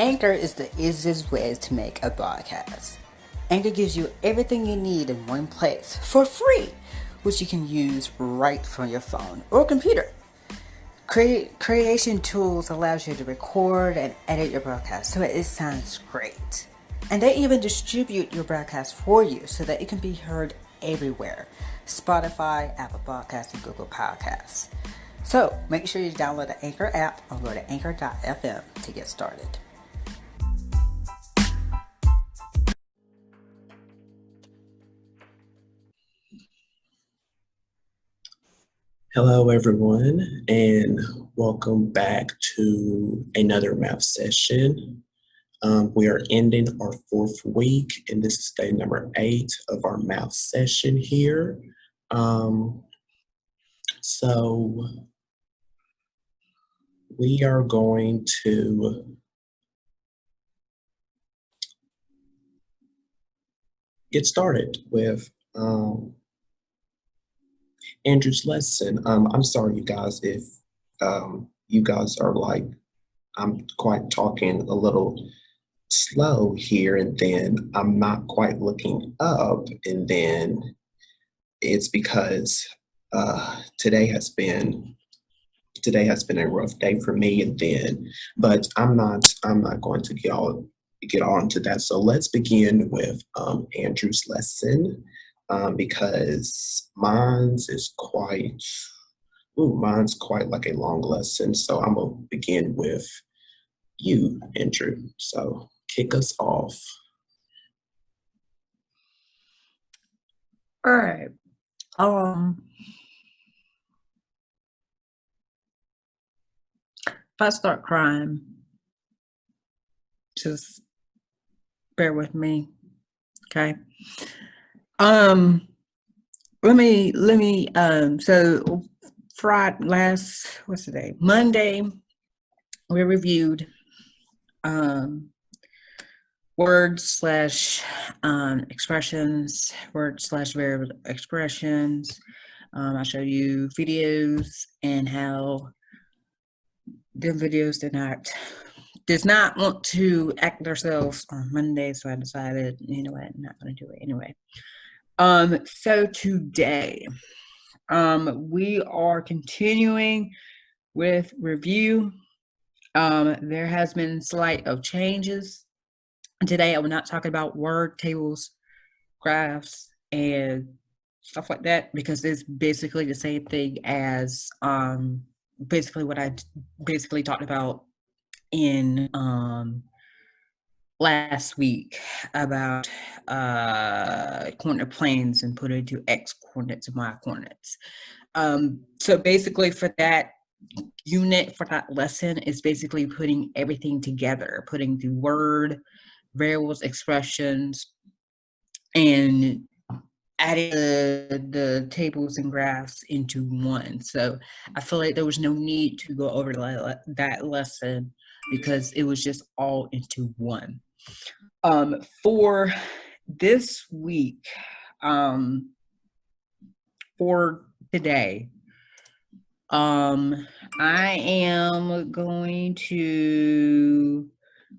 Anchor is the easiest way to make a podcast. Anchor gives you everything you need in one place for free, which you can use right from your phone or computer. Creation tools allows you to record and edit your broadcast so it sounds great. And they even distribute your broadcast for you so that it can be heard everywhere. Spotify, Apple Podcasts, and Google Podcasts. So make sure you download the Anchor app or go to anchor.fm to get started. Hello, everyone, and welcome back to another math session. We are ending our fourth week, and this is day number 8 of our math session here. So we are going to get started with Andrew's lesson. I'm sorry, you guys, if you guys are like, I'm quite talking a little slow here, and then I'm not quite looking up, and then it's because today has been a rough day for me, and then but I'm not going to get on to that. So let's begin with Andrew's lesson, because mine's quite like a long lesson. So I'm gonna begin with you, Andrew. So kick us off. All right. If I start crying, just bear with me. Okay. Let me so what's the day? Monday, we reviewed words / expressions, variable expressions. I showed you videos and how the videos does not want to act themselves on Monday, so I decided, you know what, I'm not going to do it anyway. So today, we are continuing with review. There has been slight of changes. Today, I will not talk about word tables, graphs, and stuff like that, because it's basically the same thing as basically what I basically talked about in last week about coordinate planes and put it into X coordinates and Y coordinates. So basically for that unit, for that lesson, is basically putting everything together, putting the word, variables, expressions, and adding the tables and graphs into one. So I feel like there was no need to go over that lesson because it was just all into one. For this week, for today, I am going to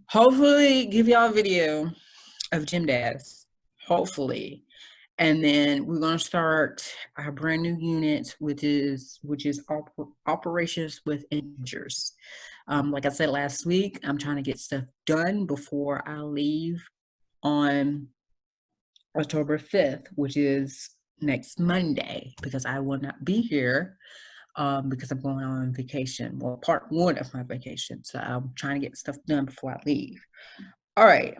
hopefully give y'all a video of GEMDAS, hopefully. And then we're going to start our brand new unit, which is operations with integers. Like I said last week, I'm trying to get stuff done before I leave on October 5th, which is next Monday, because I will not be here because I'm going on vacation. Well, part 1 of my vacation. So I'm trying to get stuff done before I leave. All right.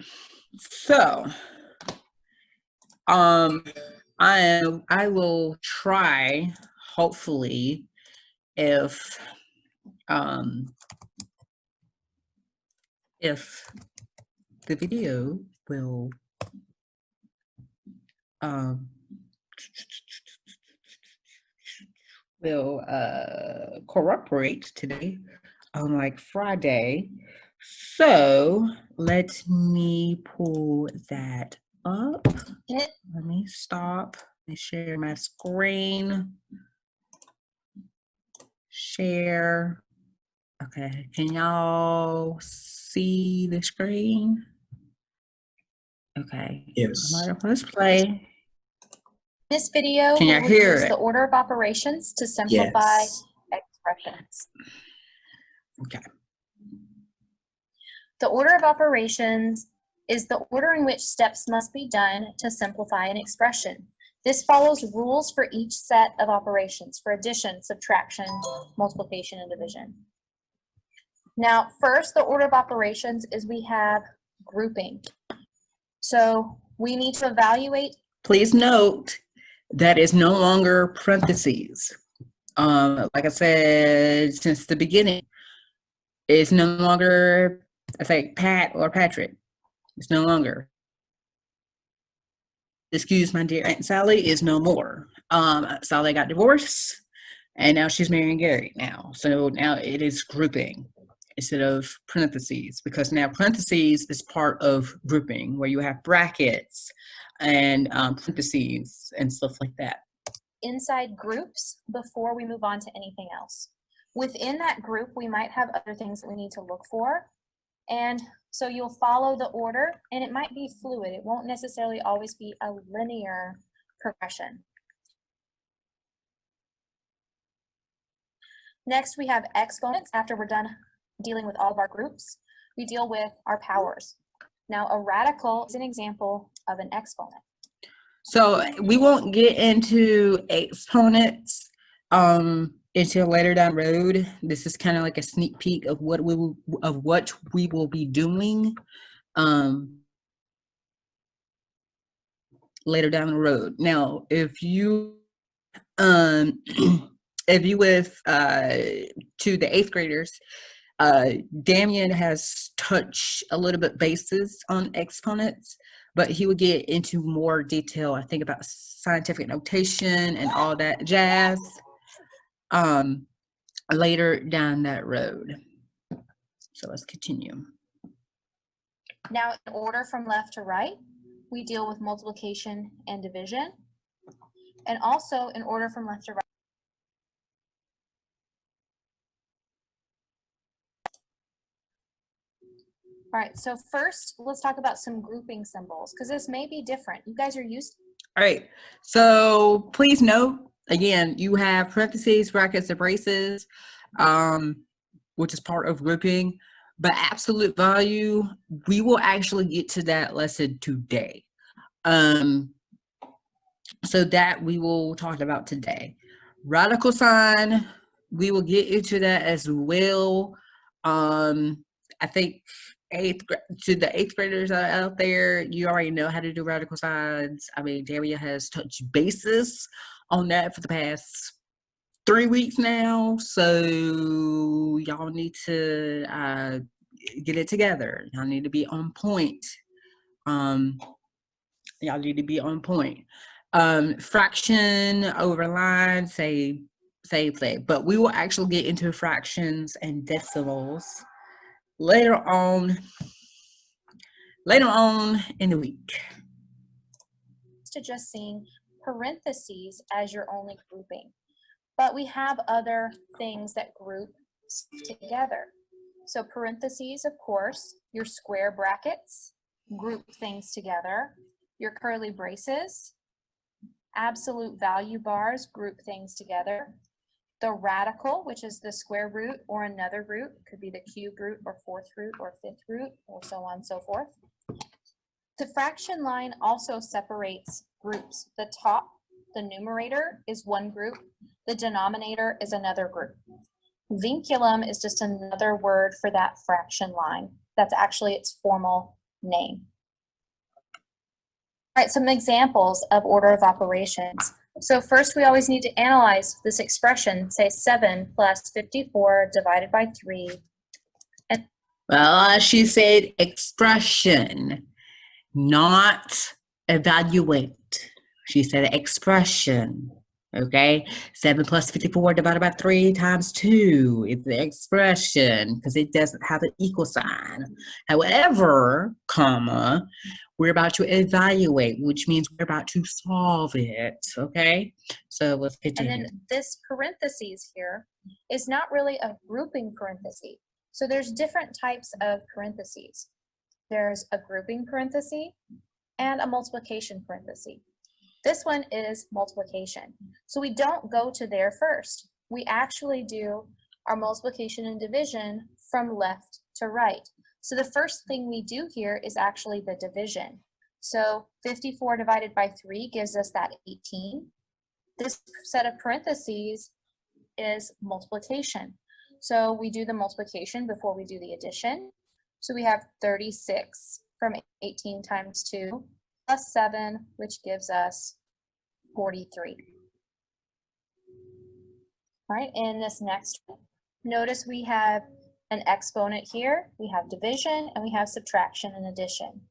So I will try, hopefully, if the video will cooperate today on like Friday. So let me pull that up. Let me stop. Let me share my screen. Share. Okay, can y'all see the screen? Okay, Yes. I'm gonna press play. This video, Can we y'all will hear use it? the order of operations to simplify Yes. expressions. Okay. The order of operations is the order in which steps must be done to simplify an expression. This follows rules for each set of operations for addition, subtraction, multiplication, and division. Now, first, the order of operations is we have grouping. So we need to evaluate. Please note that is no longer parentheses. Like I said, since the beginning, it's no longer, I think, Pat or Patrick. It's no longer. Excuse my dear Aunt Sally is no more. Sally got divorced, and now she's marrying Gary now. So now it is grouping instead of parentheses, because now parentheses is part of grouping, where you have brackets and parentheses and stuff like that. Inside groups before we move on to anything else. Within that group, we might have other things that we need to look for. And so you'll follow the order, and it might be fluid. It won't necessarily always be a linear progression. Next, we have exponents. After we're done dealing with all of our groups, we deal with our powers. Now, a radical is an example of an exponent. So we won't get into exponents until later down the road. This is kind of like a sneak peek of what we will be doing later down the road. Now, if you if you with to the 8th graders, Damian has touched a little bit basis on exponents, but he would get into more detail, I think, about scientific notation and all that jazz later down that road. So let's continue. Now, in order from left to right, we deal with multiplication and division. And also in order from left to right. All right, so first, let's talk about some grouping symbols, because this may be different. You guys are used to. All right, so please note, again, you have parentheses, brackets, and braces, which is part of grouping, but absolute value, we will actually get to that lesson today. So that we will talk about today. Radical sign, we will get into that as well. I think to the 8th graders out there, you already know how to do radical signs. I mean, Daria has touched bases on that for the past 3 weeks now, so y'all need to get it together. Y'all need to be on point. Y'all need to be on point. Fraction over line, same thing, but we will actually get into fractions and decimals later on in the week. To just seeing parentheses as your only grouping, but we have other things that group together. So parentheses, of course, your square brackets group things together. Your curly braces, absolute value bars group things together. The radical, which is the square root or another root, could be the cube root or 4th root or 5th root or so on and so forth. The fraction line also separates groups. The top, the numerator, is one group. The denominator is another group. Vinculum is just another word for that fraction line. That's actually its formal name. All right, some examples of order of operations. So first, we always need to analyze this expression, say 7 plus 54 divided by 3. Well, she said expression, not evaluate. She said expression. Okay, 7 plus 54 divided by 3 times 2 is the expression because it doesn't have an equal sign. However, comma, we're about to evaluate, which means we're about to solve it. Okay, so let's And continue. then this parentheses here is not really a grouping parenthesis. So there's different types of parentheses. There's a grouping parenthesis and a multiplication parenthesis. This one is multiplication. So we don't go to there first. We actually do our multiplication and division from left to right. So the first thing we do here is actually the division. So 54 divided by 3 gives us that 18. This set of parentheses is multiplication. So we do the multiplication before we do the addition. So we have 36 from 18 times 2 plus 7, which gives us 43. All right, in this next one, notice we have an exponent here, we have division, and we have subtraction and addition.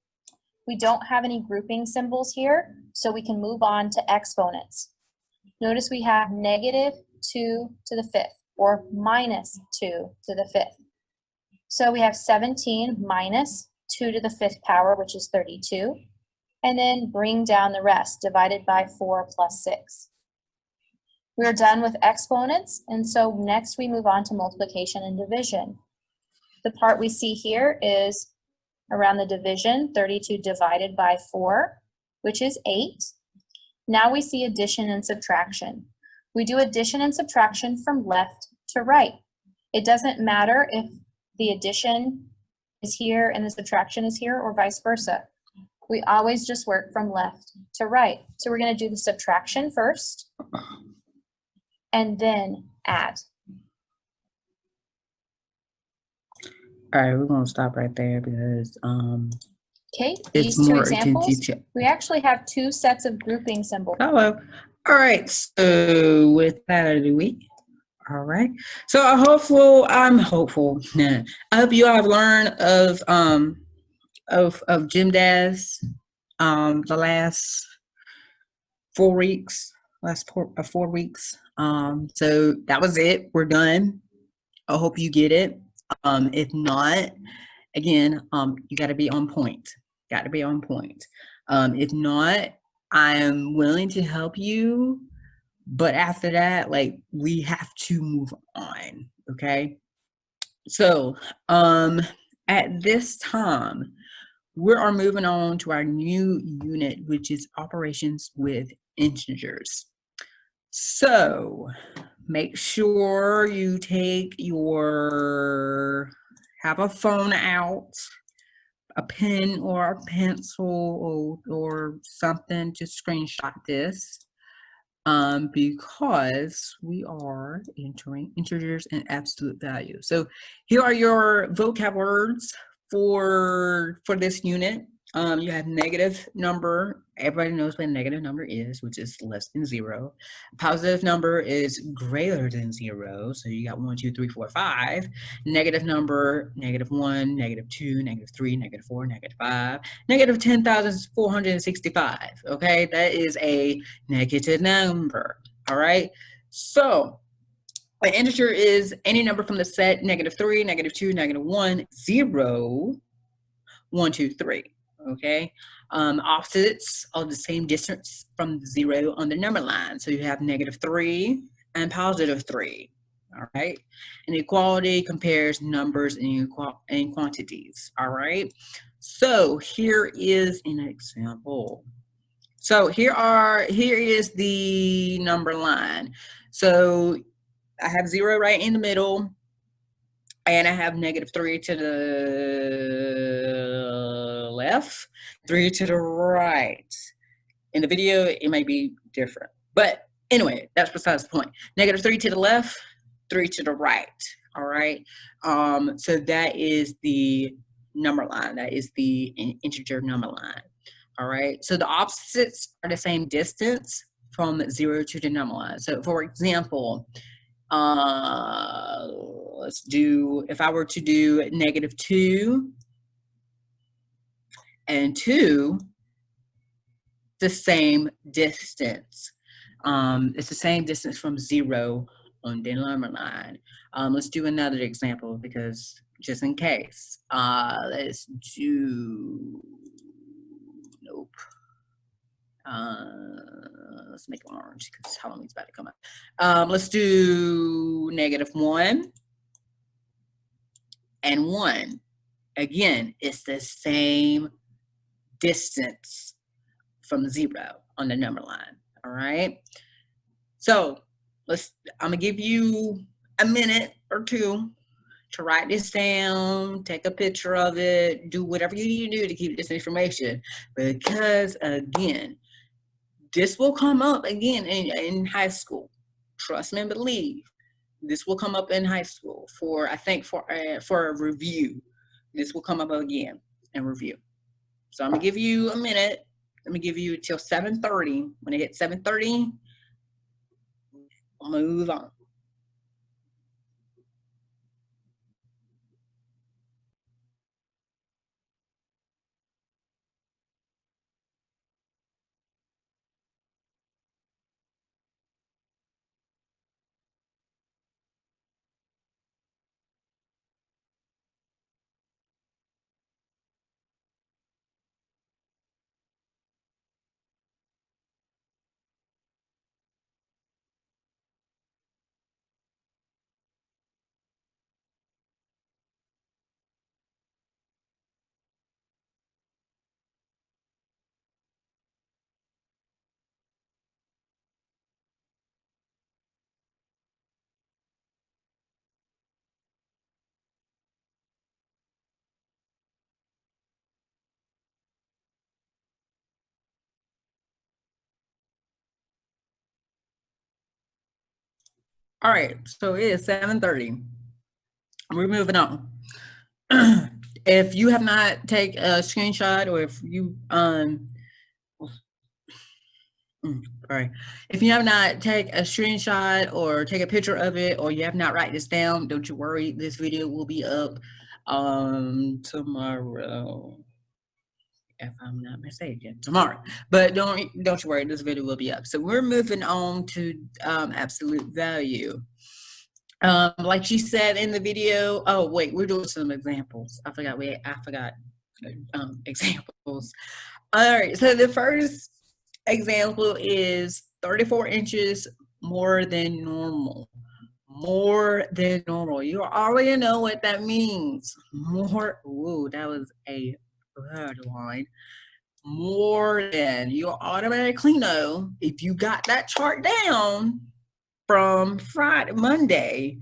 We don't have any grouping symbols here, so we can move on to exponents. Notice we have -2 to the 5th, or -2 to the 5th. So we have 17 minus 2 to the 5th power, which is 32. And then bring down the rest, divided by 4 plus 6. We're done with exponents, and so next we move on to multiplication and division. The part we see here is around the division, 32 divided by 4, which is 8. Now we see addition and subtraction. We do addition and subtraction from left to right. It doesn't matter if the addition is here and the subtraction is here, or vice versa. We always just work from left to right. So we're going to do the subtraction first and then add. All right, we're going to stop right there because Okay, it's these two more into examples, detail. we actually have 2 sets of grouping symbols. Hello. All right, so with that out of the way, all right. So I'm hopeful. I hope you all have learned of GEMDAS the last 4 weeks. Four weeks. So that was it. We're done. I hope you get it. If not, again, you got to be on point. Got to be on point. If not, I am willing to help you, but after that, like, we have to move on. Okay. So, at this time, we are moving on to our new unit, which is operations with integers. So make sure you have a phone out, a pen or a pencil or something to screenshot this, because we are entering integers and absolute value. So here are your vocab words for this unit. You have negative number. Everybody knows what a negative number is, which is less than 0. Positive number is greater than 0. So you got 1, 2, 3, 4, 5. Negative number, -1, -2, -3, -4, -5. Negative 10,465. Okay, that is a negative number. All right. So an integer is any number from the set -3, -2, -1, 0, 1, 2, 3. Okay. Opposites are the same distance from 0 on the number line. So you have -3 and +3. All right. And equality compares numbers and quantities. All right. So here is an example. So here is the number line. So I have 0 right in the middle, and I have -3 to the left, 3 to the right. In the video, it may be different, but anyway, that's besides the point. -3 to the left, 3 to the right. All right. So that is the number line. That is the integer number line. All right. So the opposites are the same distance from 0 to the number line. So for example, if I were to do -2 and 2, the same distance. It's the same distance from 0 on the number line. Let's do another example because just in case. Let's do, nope. Let's make it orange because Halloween's about to come up. Let's do -1 and 1. Again, it's the same distance from 0 on the number line. All right. So I'm gonna give you a minute or two to write this down, take a picture of it, do whatever you need to do to keep this information. Because again, this will come up again in high school. Trust me and believe. This will come up in high school for a review. This will come up again in review. So I'm gonna give you a minute. Let me give you till 7:30. When it hits 7:30, I'll move on. All right, so it is 7:30. We're moving on. If you have not taken a screenshot, or if you if you have not taken a screenshot or take a picture of it, or you have not write this down, don't you worry. This video will be up tomorrow, if I'm not mistaken, tomorrow. But don't you worry, this video will be up. So we're moving on to absolute value. Like she said in the video. Oh wait, we're doing some examples. I forgot examples. All right, so the first example is 34 inches more than normal. More than normal. You already know what that means. More. Ooh, that was a bad line. More than. You automatically know if you got that chart down from Monday,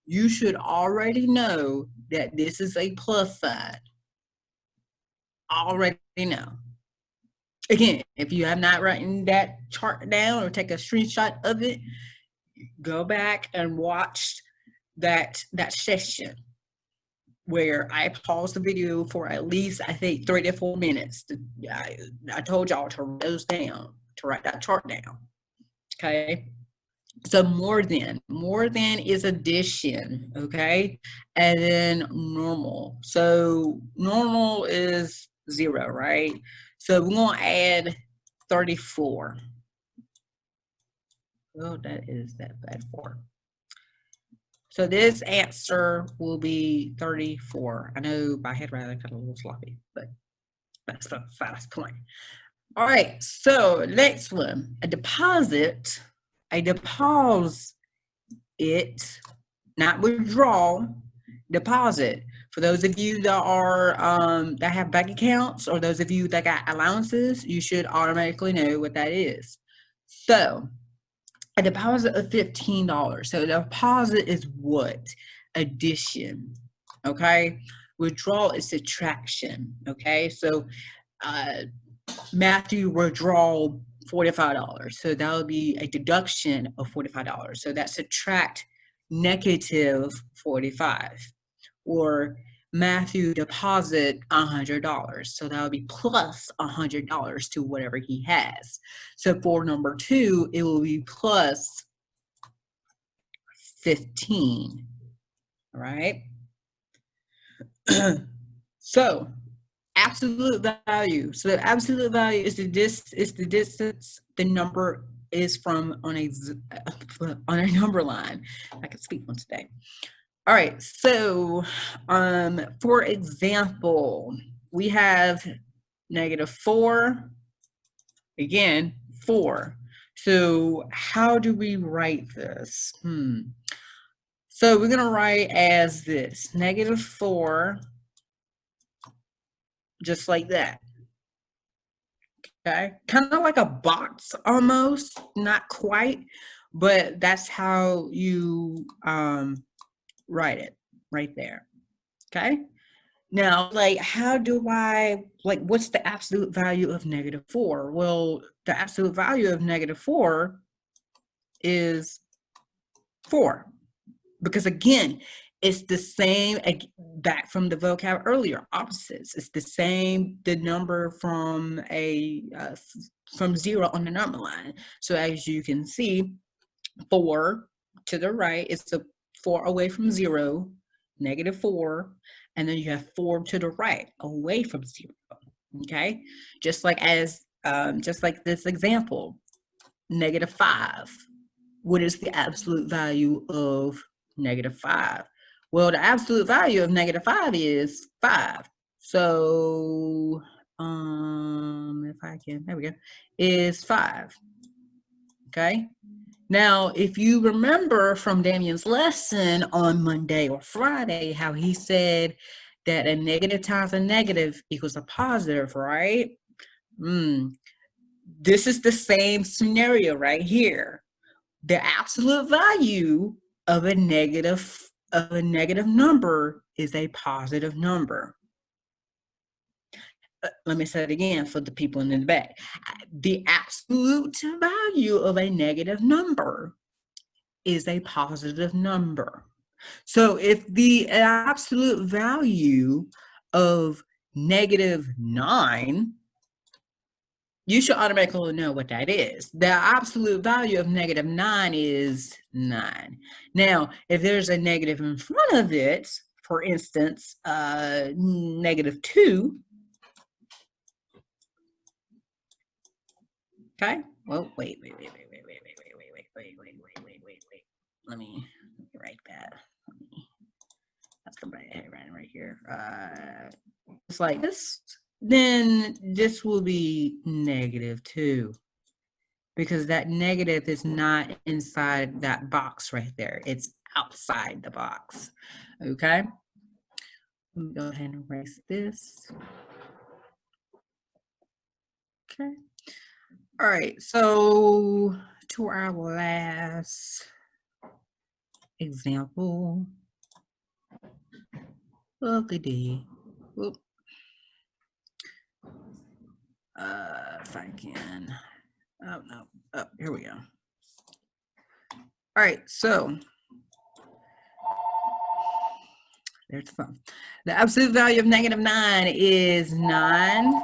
you should already know that this is a plus sign. Already know. Again, if you have not written that chart down or take a screenshot of it, go back and watch that session where I paused the video for at least, I think, 3 to 4 minutes. I told y'all to write those down, to write that chart down. Okay. So more than is addition, okay? And then normal. So normal is 0, right? So we're gonna add 34. Oh, that is that bad for. So this answer will be 34. I know my head rather got a little sloppy, but that's the fast point. All right, so next one, a deposit, not withdraw, deposit. For those of you that are that have bank accounts, or those of you that got allowances, you should automatically know what that is. So a deposit of $15. So the deposit is what? Addition. Okay. Withdrawal is subtraction. Okay. So Matthew withdraw $45. So that would be a deduction of $45. So that subtract -45. Or Matthew deposit $100. So that would be plus $100 to whatever he has. So for number 2, it will be plus 15. All right. So absolute value. So the absolute value is the distance the number is from on a number line. I can speak one today. All right, so for example, we have -4, again, 4. So how do we write this? So we're gonna write as this, -4, just like that. Okay, kind of like a box almost, not quite, but that's how you write it right there. Okay, now like how do I, like, what's the absolute value of -4? Well, the absolute value of -4 is 4, because again, it's the same, back from the vocab earlier, opposites. It's the same, the number from from 0 on the number line. So as you can see, 4 to the right is the 4 away from 0, -4, and then you have 4 to the right, away from 0. Okay, just like this example, -5. What is the absolute value of -5? Well, the absolute value of -5 is 5. So, if I can, there we go, is 5. Okay. Now, if you remember from Damian's lesson on Monday or Friday, how he said that a negative times a negative equals a positive, right? This is the same scenario right here. The absolute value of a negative number is a positive number. Let me say it again for the people in the back. The absolute value of a negative number is a positive number. So if the absolute value of -9, you should automatically know what that is. The absolute value of -9 is 9. Now, if there's a negative in front of it, for instance, -2. Okay. Well, wait. Let me write that. Let's come right here. It's like this. Then this will be -2, because that negative is not inside that box right there. It's outside the box. Okay. Let me go ahead and erase this. Okay. All right. So to our last example. Look-a-dee. Whoop. If I can. Oh, no. Oh, here we go. All right, so there's the fun. The absolute value of -9 is 9.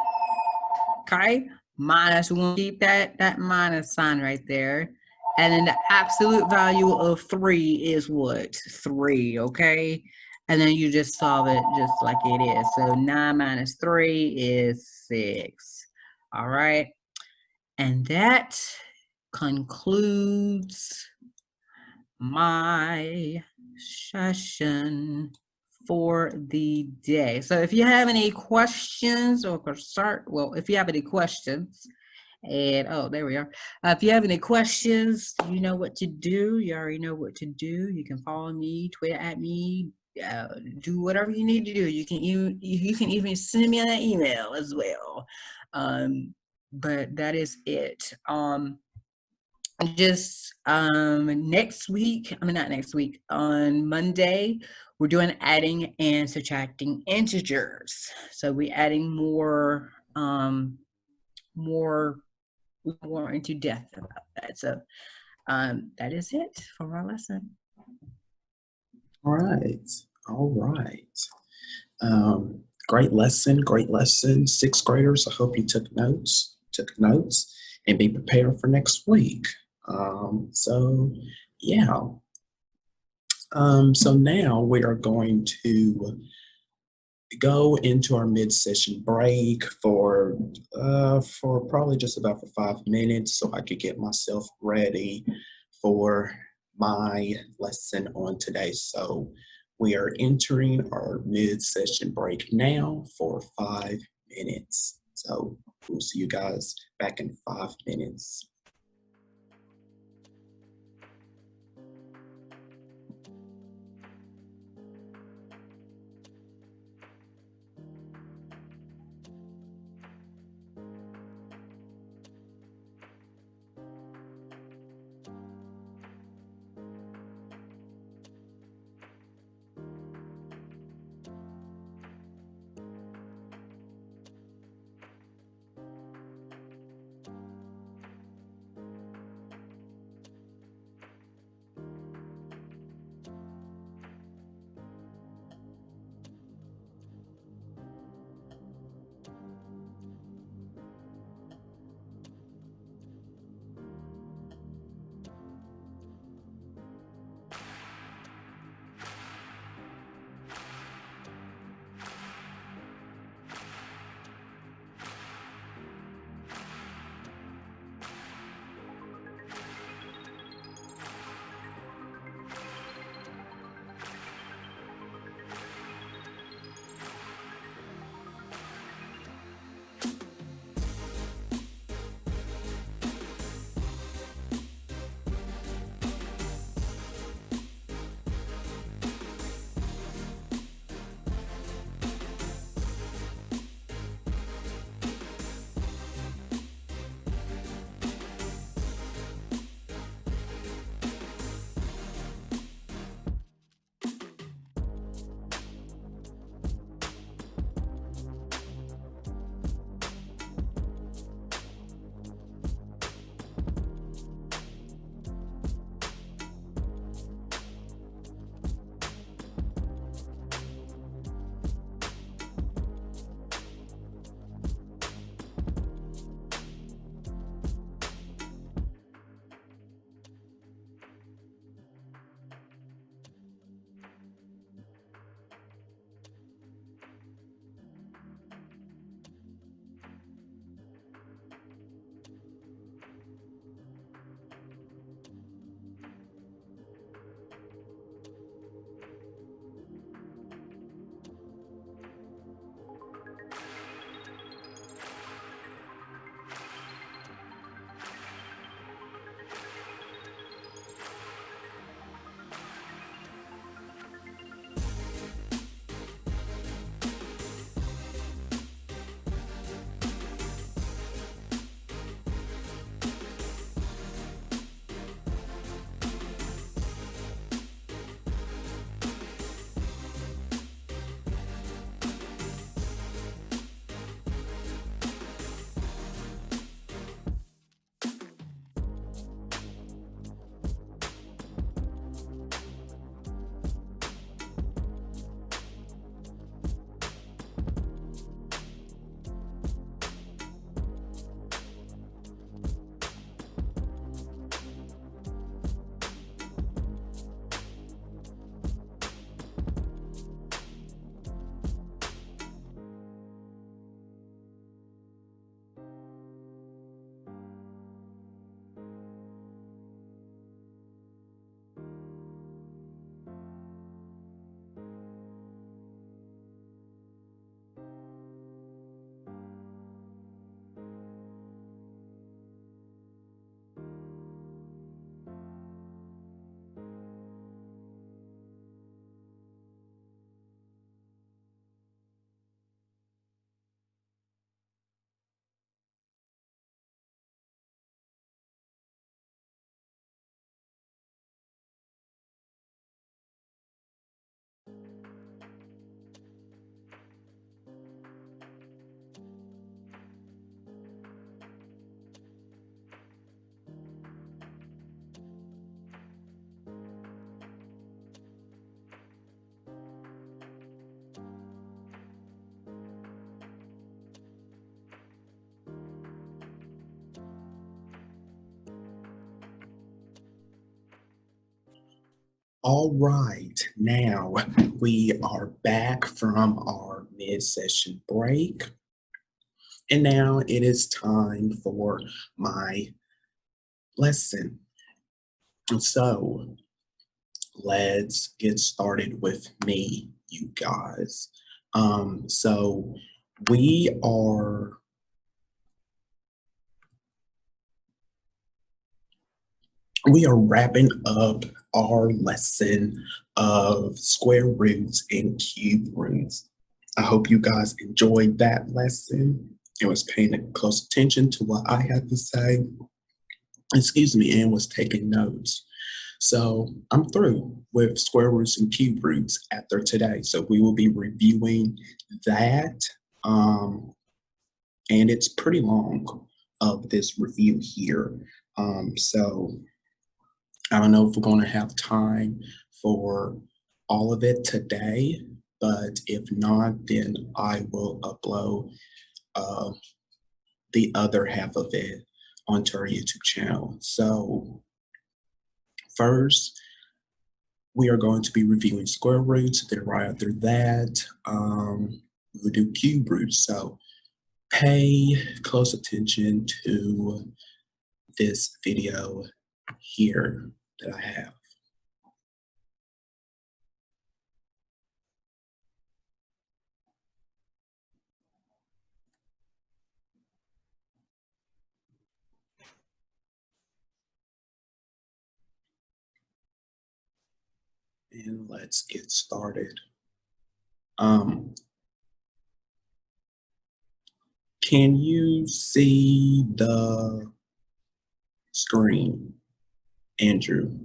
Okay, minus, we're gonna keep that minus sign right there. And then the absolute value of 3 is what? 3, okay? And then you just solve it just like it is. So 9 minus 3 is 6. All right. And that concludes my session for the day. So if you have any questions or if you have any questions, and there we are. If you have any questions, you know what to do. You already know what to do. You can follow me, tweet at me, do whatever you need to do. You can even send me an email as well. But that is it. Next week, not next week, on Monday, we're doing adding and subtracting integers. So we're adding more into depth about that. So that is it for our lesson. All right. Great lesson, sixth graders. I hope you took notes, and be prepared for next week. So now we are going to go into our mid-session break for probably just about for 5 minutes so I could get myself ready for my lesson on today. So we are entering our mid-session break now for 5 minutes. So we'll see you guys back in 5 minutes. All right, now we are back from our mid-session break. And now it is time for my lesson. So let's get started with me, you guys. So we are wrapping up our lesson of square roots and cube roots. I hope you guys enjoyed that lesson and was paying close attention to what I had to say. Excuse me, and was taking notes. So I'm through with square roots and cube roots after today. So we will be reviewing that. And it's pretty long of this review here. So I don't know if we're going to have time for all of it today, but if not, then I will upload the other half of it onto our YouTube channel. So first, we are going to be reviewing square roots. Then right after that, we'll do cube roots. So pay close attention to this video here that I have. And let's get started. Can you see the screen, Andrew?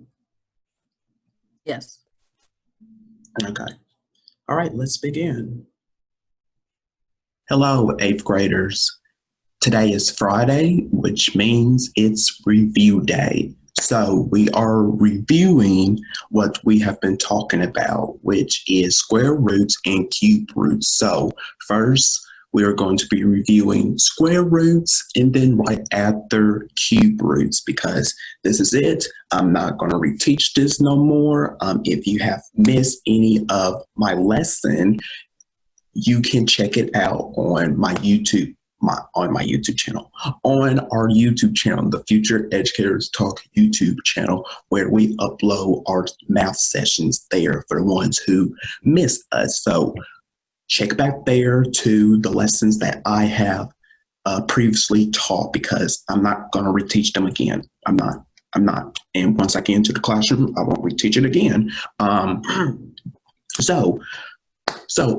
Yes. Okay. All right, let's begin. Hello, 8th graders. Today is Friday, which means it's review day. So we are reviewing what we have been talking about, which is square roots and cube roots. So first, we are going to be reviewing square roots and then right after cube roots, because this is it. I'm not going to reteach this no more. If you have missed any of my lesson, you can check it out on my YouTube channel, on our YouTube channel, the Future Educators Talk YouTube channel, where we upload our math sessions there for the ones who miss us. So check back there to the lessons that I have previously taught, because I'm not going to reteach them again. I'm not. And once I get into the classroom, I won't reteach it again. So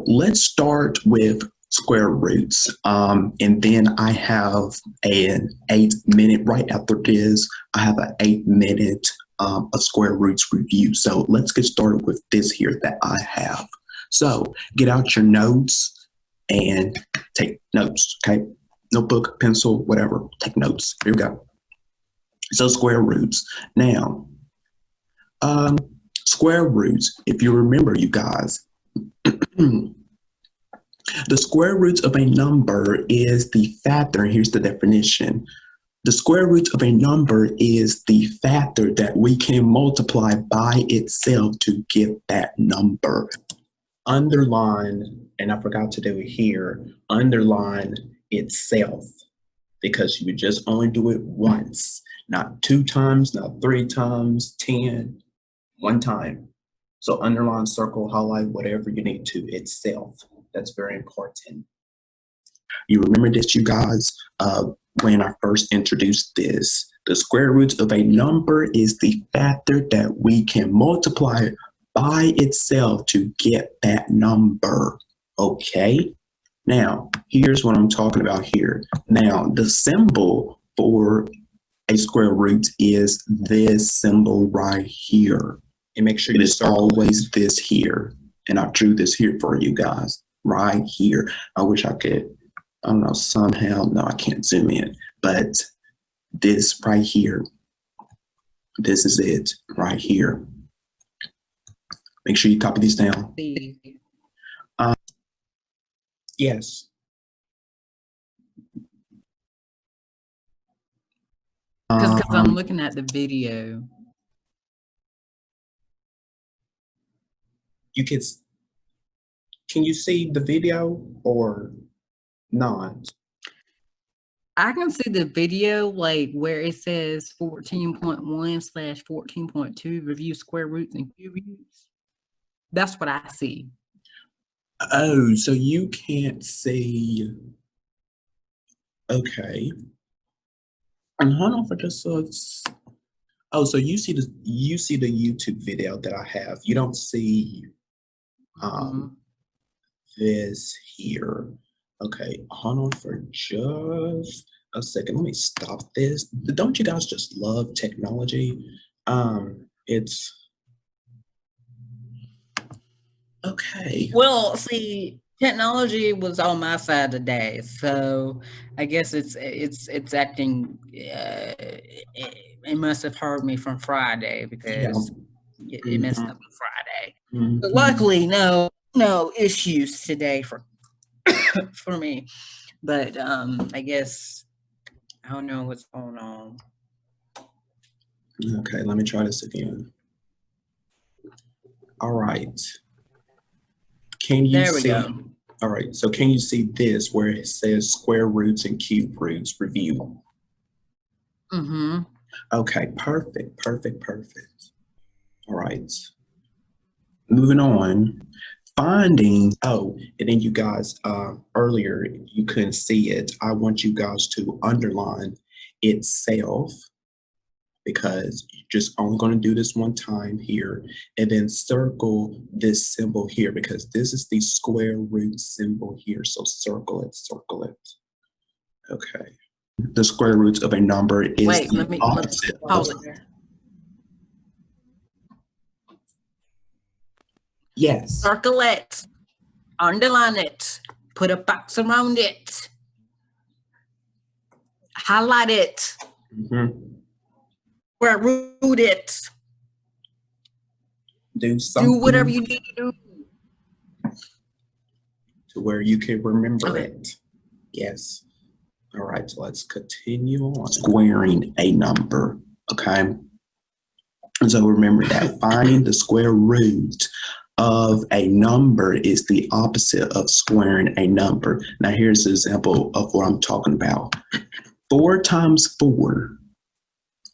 let's start with square roots. And then I have an 8-minute, right after this, I have an 8-minute a square roots review. So let's get started with this here that I have. So get out your notes and take notes, okay? Notebook, pencil, whatever, take notes. Here we go. So square roots. Now, square roots, if you remember, you guys, the square root of a number is the factor. Here's the definition. The square root of a number is the factor that we can multiply by itself to get that number. Underline, and I forgot to do it here, underline itself, because you would just only do it once, not 2 times, not 3 times, 10, 1 time. So underline, circle, highlight, whatever you need to, itself. That's very important. You remember this, you guys, when I first introduced this. The square root of a number is the factor that we can multiply by itself to get that number. Okay? Now, here's what I'm talking about here. Now, the symbol for a square root is this symbol right here. And make sure it is always this here. And I drew this here for you guys, right here. I wish I could, I don't know, somehow, no, I can't zoom in. But this right here, this is it right here. Make sure you copy these down. Yes. Because I'm looking at the video. You could, Can you see the video or not? I can see the video, like where it says 14.1/14.2 review square roots and cube roots. That's what I see. Oh, so you can't see. Okay. And hold on for just so it's. Oh, so you see the YouTube video that I have. You don't see this here. Okay, hold on for just a second. Let me stop this. Don't you guys just love technology? It's okay. Well, see, technology was on my side today, so I guess it's acting. It must have heard me from Friday because it messed up on Friday. But luckily, no issues today for for me. But I guess I don't know what's going on. Okay, let me try this again. All right. Can you see? There we go. All right, so can you see this where it says square roots and cube roots review? Mm-hmm. Okay, perfect. All right. Moving on. Finding, oh, and then you guys, earlier you couldn't see it. I want you guys to underline itself because you're just only going to do this one time here, and then circle this symbol here because this is the square root symbol here. So circle it. Okay. The square root of a number is Wait, the let me opposite pause of, it there. yes. Circle it, underline it, put a box around it, highlight it, square root it, Do something. do whatever you need to do. To where you can remember Okay. it. Yes. All right, so let's continue on. Squaring a number, okay? And so remember that finding the square root of a number is the opposite of squaring a number. Now here's an example of what I'm talking about. 4 times 4,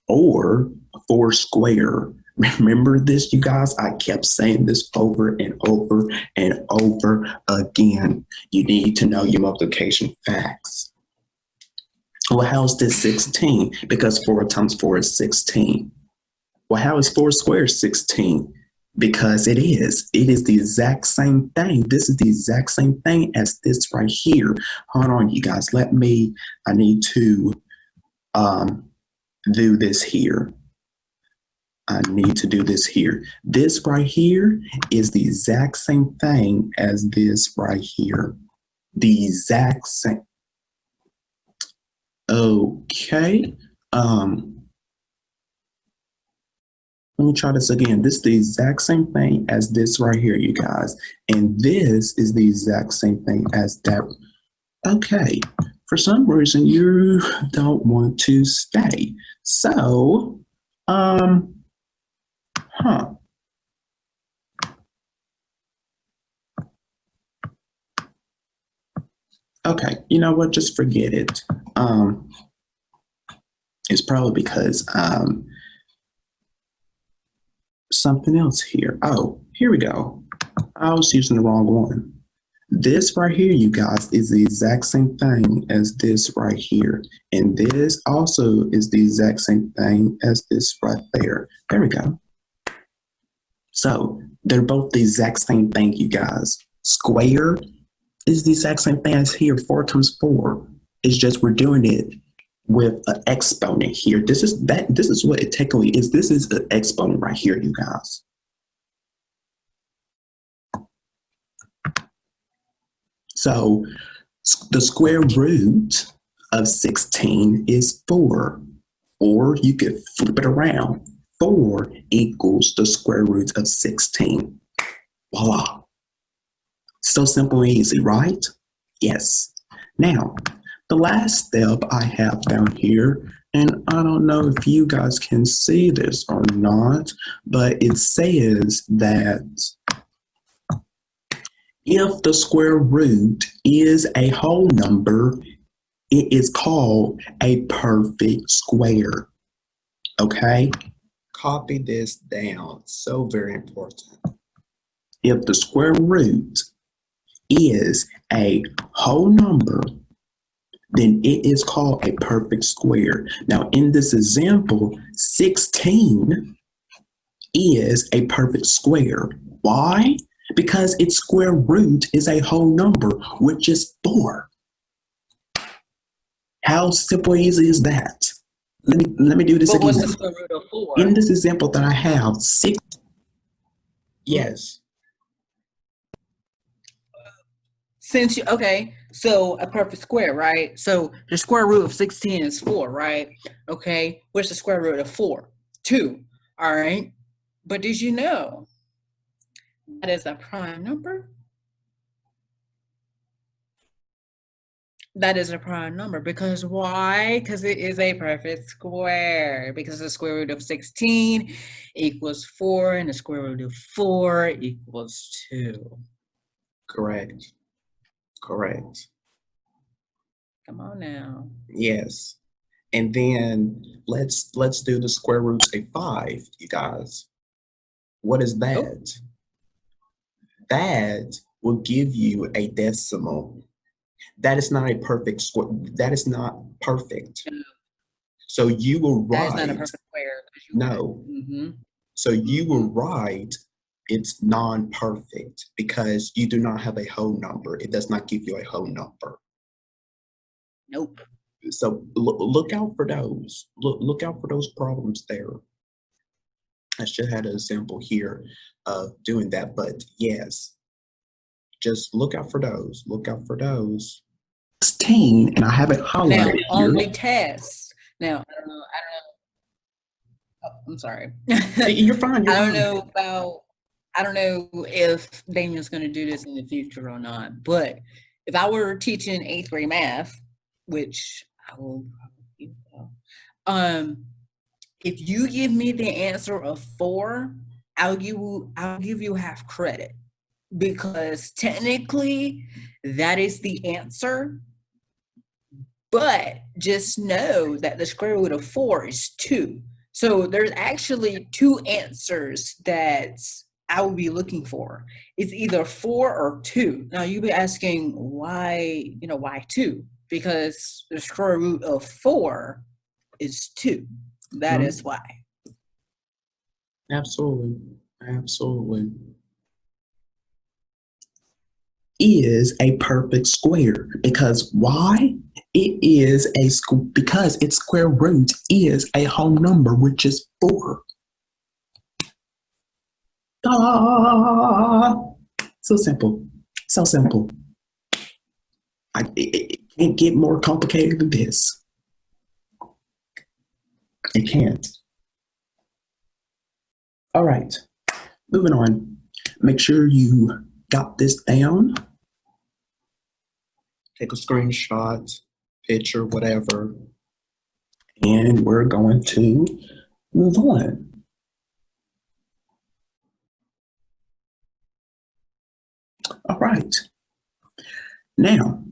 or 4 square. Remember this, you guys? I kept saying this over and over and over again. You need to know your multiplication facts. Well, how is this 16? Because 4 times 4 is 16. Well, how is 4 squared 16? Because it is. It is the exact same thing. This is the exact same thing as this right here. Hold on, you guys. I need to do this here. This right here is the exact same thing as this right here. The exact same. Okay. Let me try this again. This is the exact same thing as this right here, you guys. And this is the exact same thing as that. Okay. For some reason, you don't want to stay. So, Okay, you know what? Just forget it. It's probably because something else here. Oh, here we go. I was using the wrong one. This right here, you guys, is the exact same thing as this right here. And this also is the exact same thing as this right there. There we go. So they're both the exact same thing, you guys. Square is the exact same thing as here. 4 times 4. It's just we're doing it with an exponent here. This is what it technically is. This is an exponent right here, you guys. So the square root of 16 is 4. Or you could flip it around. 4 equals the square root of 16. Voila. So simple and easy, right? Yes. Now, the last step I have down here, and I don't know if you guys can see this or not, but it says that If the square root is a whole number, it is called a perfect square. Okay? Copy this down. So very important. If the square root is a whole number, then it is called a perfect square. Now, in this example, 16 is a perfect square. Why? Because its square root is a whole number, which is 4. How simple easy is that? Let me do this But again. what's the square root of 4? In this example that I have, 6. Yes. Since you, okay, so a perfect square, right? So the square root of 16 is 4, right? Okay, what's the square root of 4? 2, all right? But did you know that is a prime number? That is a prime number because why? Because it is a perfect square. Because the square root of 16 equals 4 and the square root of 4 equals 2. Correct. Correct. Come on now. Yes. And then let's do the square root of 5, you guys. What is that? Oh. That will give you a decimal. That is not a perfect square. That is not perfect. So you will write. That is not a perfect square. No. So you will write it's non-perfect because you do not have a whole number. It does not give you a whole number. Nope. So look out for those. Look out for those problems there. I should have an example here of doing that, but yes, just look out for those. Look out for those. 16, and I have it highlighted now, here. On the test. Now, I don't know. Oh, I'm sorry. You're fine. You're I don't fine. know about. I don't know if Damian's going to do this in the future or not. But if I were teaching 8th grade math, which I will, if you give me the answer of 4, I'll give you half credit because technically that is the answer. But just know that the square root of 4 is 2. So there's actually 2 answers that I will be looking for. It's either 4 or 2. Now you'll be asking why, why 2? Because the square root of 4 is 2. That is why. Absolutely. Absolutely. Is a perfect square because why? It is because its square root is a whole number, which is 4. So simple. So simple. It can't get more complicated than this. It can't. All right. Moving on. Make sure you got this down. Take a screenshot, picture, whatever. And we're going to move on. All right. Now,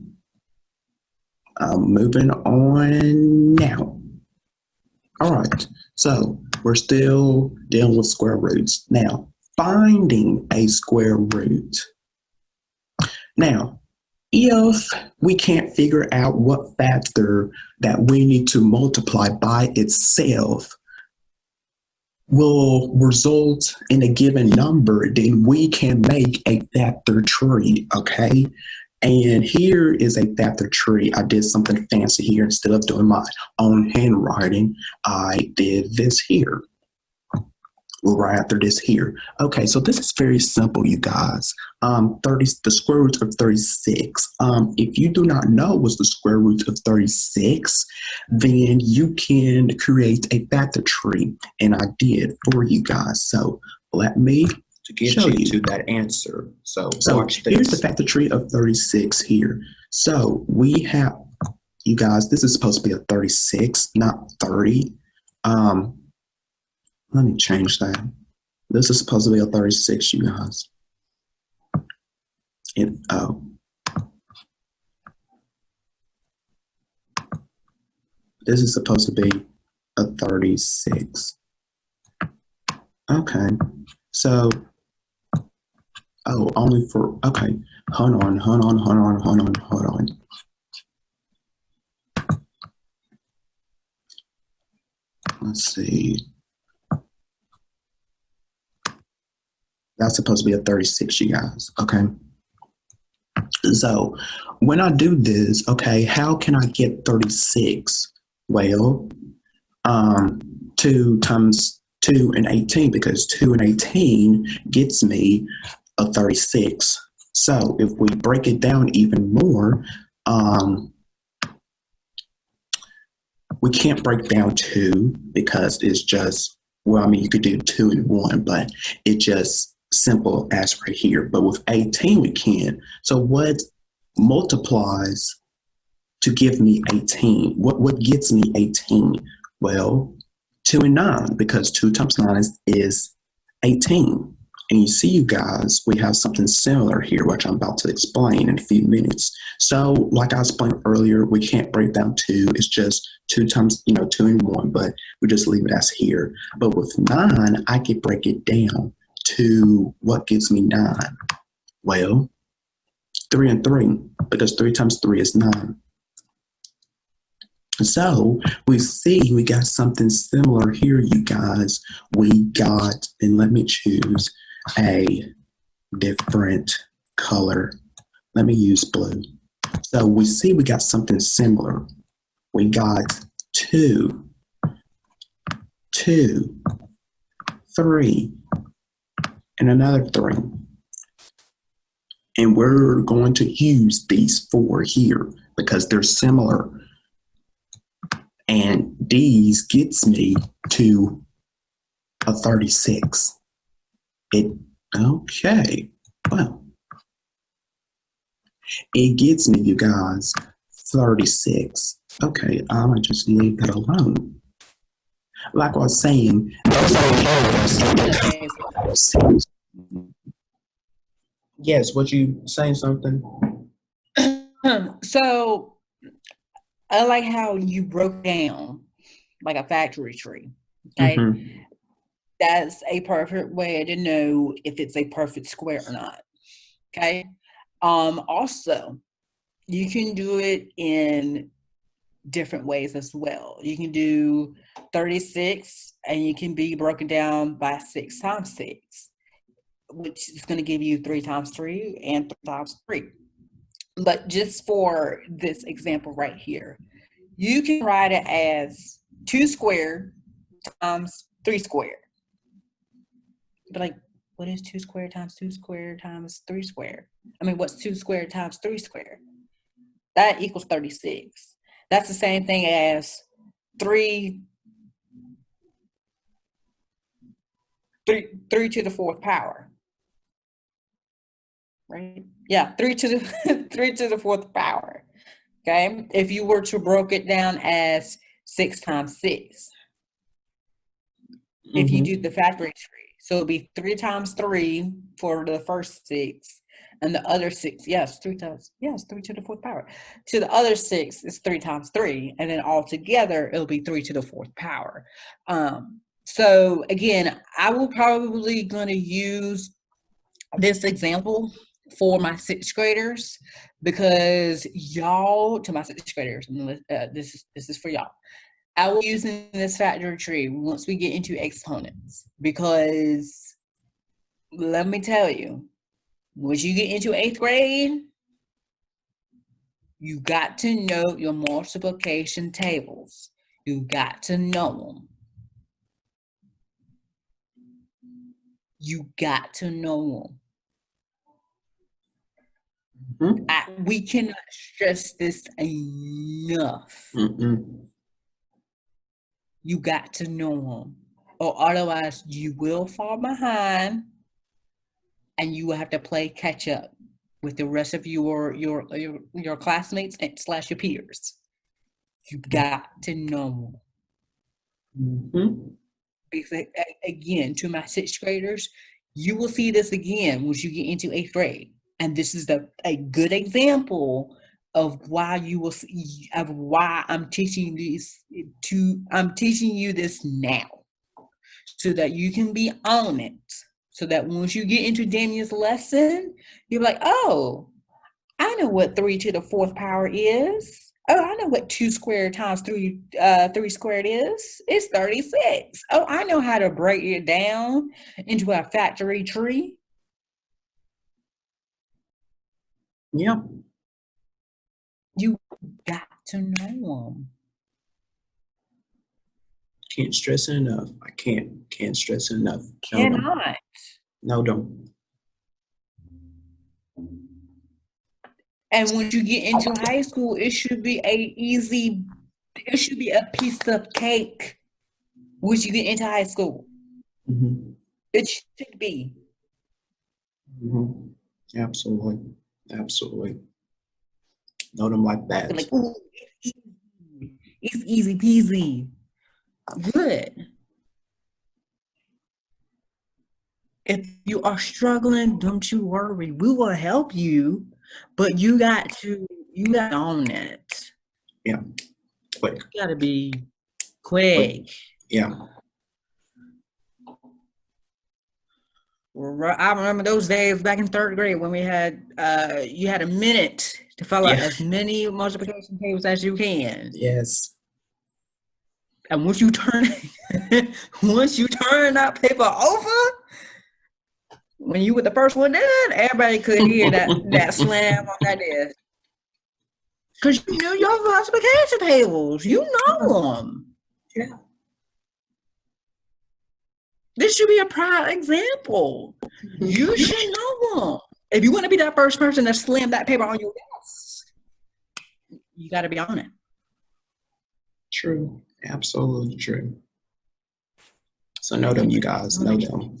moving on now. All right. So we're still dealing with square roots. Now, finding a square root. Now, if we can't figure out what factor that we need to multiply by itself will result in a given number, then we can make a factor tree, okay? And here is a factor tree. I did something fancy here. Instead of doing my own handwriting, I did this here. Right after this here. Okay, so this is very simple, you guys. The square root of 36. If you do not know what's the square root of 36, then you can create a factor tree, and I did for you guys. So let me get you to that answer. So watch this. Here's the factor tree of 36 here. So we have, you guys, this is supposed to be a 36, not 30. Let me change that. This is supposed to be a 36, you guys. And Oh. This is supposed to be a 36. Okay. So, oh, only for, okay. Hold on. Let's see. That's supposed to be a 36, you guys. Okay. So when I do this, okay, how can I get 36? Well, 2 times 2 and 18, because 2 and 18 gets me a 36. So if we break it down even more, we can't break down 2 because it's just, well, I mean, you could do 2 and 1, but it's just simple as right here. But with 18, we can. So what multiplies to give me 18? What gets me 18? Well, 2 and 9, because 2 times 9 is 18. And you see, you guys, we have something similar here, which I'm about to explain in a few minutes. So, like I explained earlier, we can't break down 2. It's just 2 times, 2 and 1, but we just leave it as here. But with 9, I can break it down to what gives me 9. Well, 3 and 3, because 3 times 3 is 9. So we see we got something similar here, you guys. We got, and let me choose a different color. Let me use blue. So we see we got something similar. We got 2, 3, and another 3. And we're going to use these 4 here because they're similar. And these gets me to a 36. Okay, well, it gets me, you guys, 36. Okay, I'm gonna just leave that alone. Like I was saying, yes, what you saying something? So I like how you broke down like a factory tree. Okay. Mm-hmm. That's a perfect way to know if it's a perfect square or not. Okay. Also, you can do it in different ways as well. You can do 36 and you can be broken down by 6 times 6, which is going to give you 3 times 3 and 3 times 3. But just for this example right here, you can write it as 2 squared times 3 squared. But like, what is 2 squared times 2 squared times 3 squared? I mean, what's 2 squared times 3 squared? That equals 36. That's the same thing as 3 to the 4th power. Right? Yeah, 3 to the 3 to the 4th power. Okay? If you were to break it down as 6 times 6. If you do the factory tree. So it'll be 3 times 3 for the first 6. And the other 6, 3 to the 4th power. To the other 6 is 3 times 3. And then all together, it'll be 3 to the 4th power. So again, I will probably going to use this example for my 6th graders because y'all, to my 6th graders, this is for y'all. I will use this factory tree once we get into exponents because let me tell you, once you get into 8th grade, you got to know your multiplication tables. You got to know them. You got to know them. We cannot stress this enough. You got to know them, or otherwise you will fall behind, and you will have to play catch up with the rest of your classmates and / your peers. You got to know them. Because again, to my 6th graders, you will see this again once you get into 8th grade. And this is a good example of why I'm teaching you this now, so that you can be on it. So that once you get into Damian's lesson, you're like, oh, I know what 3 to the 4th power is. Oh, I know what 2 squared times 3 squared is. It's 36. Oh, I know how to break it down into a factory tree. Yeah. You got to know them. Can't stress it enough. I can't stress it enough. Cannot. No, don't. And when you get into high school, it should be a piece of cake. Once you get into high school, Mm-hmm. it should be. Mm-hmm. Absolutely. Absolutely. Know them like that. Like, ooh, it's easy peasy. Good. If you are struggling, don't you worry. We will help you, but you got to own it. Yeah. Quick. You gotta be quick. Yeah. I remember those days back in 3rd grade when we had you had a minute to fill out as many multiplication tables as you can. Yes. And once you turn that paper over, when you were the first one done, everybody could hear that slam on that desk. Because you know your multiplication tables. You know them. Yeah. This should be a proud example. You should know them. If you want to be that first person to slam that paper on your desk, you got to be on it. True. Absolutely true. So know them, you guys. Know them.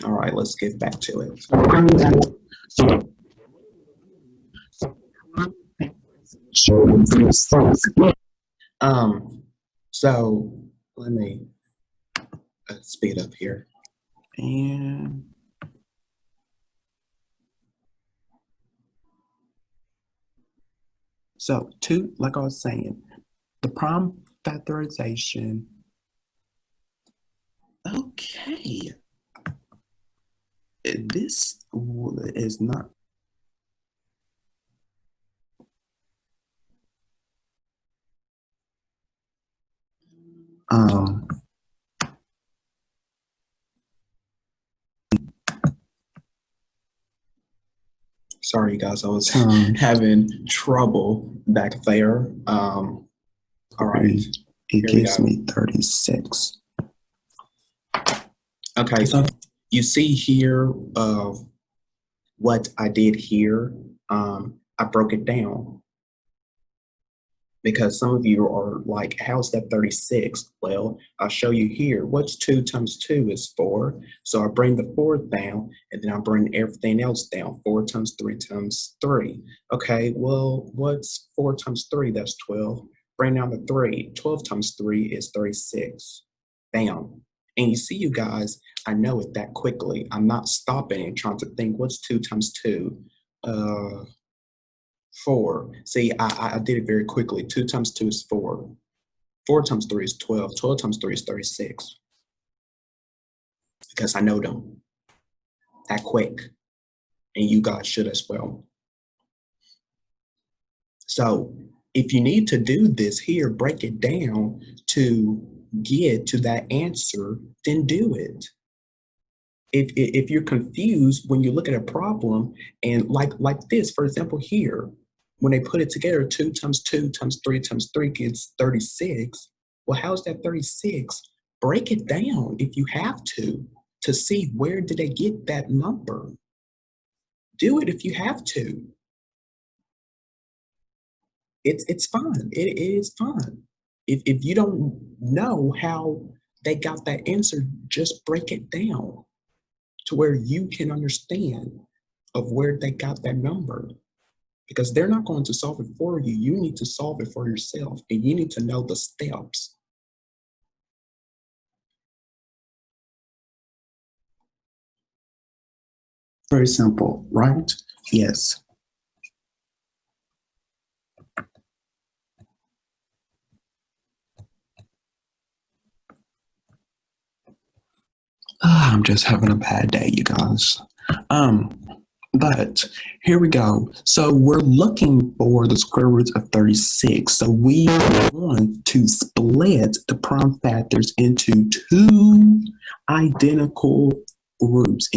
All right, let's get back to it. So let me speed up here. And so like I was saying, the prime factorization. Okay. This is not. Sorry, you guys, I was having trouble back there. All right. It gives me 36. Okay, so you see here what I did here. I broke it down because some of you are like, how's that 36? Well, I'll show you here. What's 2 times 2 is 4. So I bring the 4 down, and then I bring everything else down. 4 times 3 times 3. Okay, well, what's 4 times 3? That's 12. Bring down the 3. 12 times 3 is 36. Bam. And you see, you guys, I know it that quickly. I'm not stopping and trying to think, what's 2 times 2? 4. See, I did it very quickly. 2 times 2 is 4. 4 times 3 is 12. 12 times 3 is 36. Because I know them that quick. And you guys should as well. So if you need to do this here, break it down to get to that answer, then do it. If you're confused when you look at a problem, and like this, for example, here, when they put it together, 2 times 2 times 3 times 3 gets 36. Well, how's that 36? Break it down if you have to see where did they get that number. Do it if you have to. It's fun. It is fun. If you don't know how they got that answer, just break it down to where you can understand of where they got that number. Because they're not going to solve it for you. You need to solve it for yourself, and you need to know the steps. Very simple, right? Yes. I'm just having a bad day, you guys. But here we go. So we're looking for the square root of 36. So we want to split the prime factors into two identical groups,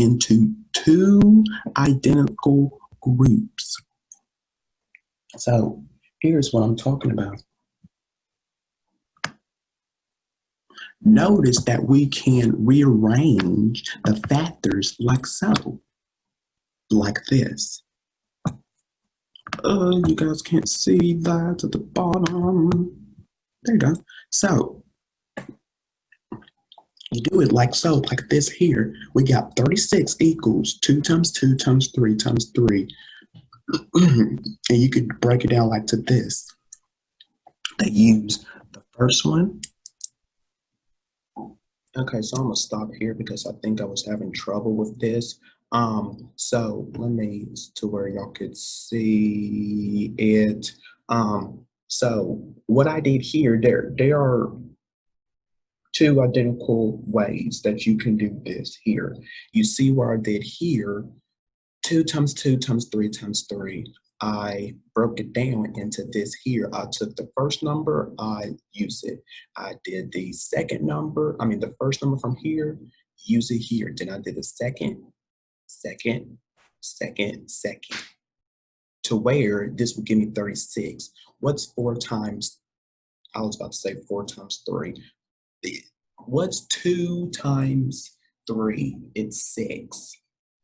So here's what I'm talking about. Notice that we can rearrange the factors like so, like this. You guys can't see that at the bottom. There you go. So you do it like so, like this here. We got 36 equals 2 times 2 times 3 times 3. And you could break it down like to this. They use the first one. Okay, so I'm gonna stop here because I think I was having trouble with this. So let me, to where y'all could see it. So what I did here, there are two identical ways that you can do this here. You see where I did here, 2 times 2 times 3 times 3. I broke it down into this here. I took the first number, I used it. I did the the first number from here, use it here. Then I did the second, to where this would give me 36. What's 4 times, I was about to say 4 times 3. What's 2 times 3? It's 6.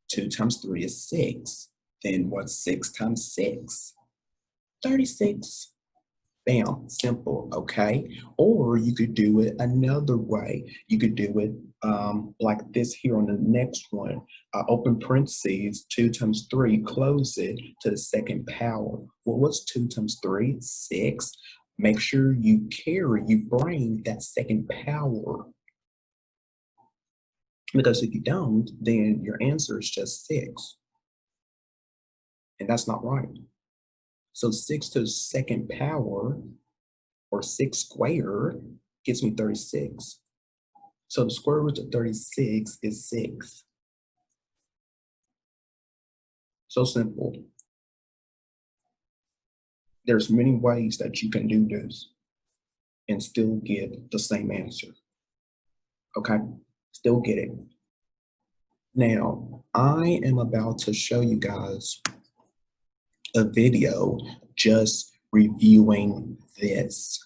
2 times 3 is 6. Then what's 6 times 6? 36. Bam, simple, okay? Or you could do it another way. You could do it like this here on the next one. Open parentheses, 2 times 3, close it to the second power. Well, what's 2 times 3? 6. Make sure you bring that second power. Because if you don't, then your answer is just 6. And that's not right. So 6 to the second power, or 6 squared, gives me 36. So the square root of 36 is 6. So simple. There's many ways that you can do this and still get the same answer. Okay? Still get it. Now, I am about to show you guys a video just reviewing this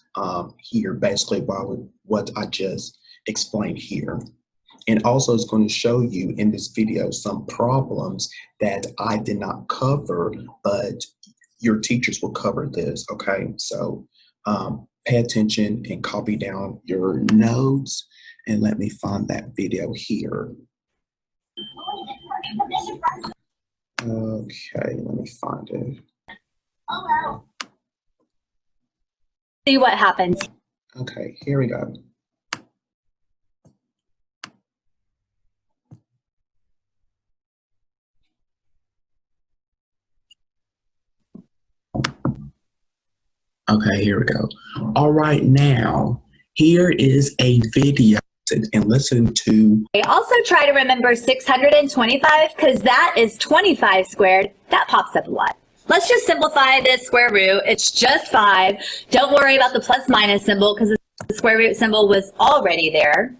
here, basically what I just explained here. And also it's going to show you in this video some problems that I did not cover, but your teachers will cover this, okay? So pay attention and copy down your notes, and let me find that video here. Okay, let me find it. See what happens. Okay, here we go. Okay, here we go. All right, now, here is a video and listen to. Also try to remember 625 because that is 25 squared. That pops up a lot. Let's just simplify this square root. It's just 5. Don't worry about the plus minus symbol because the square root symbol was already there.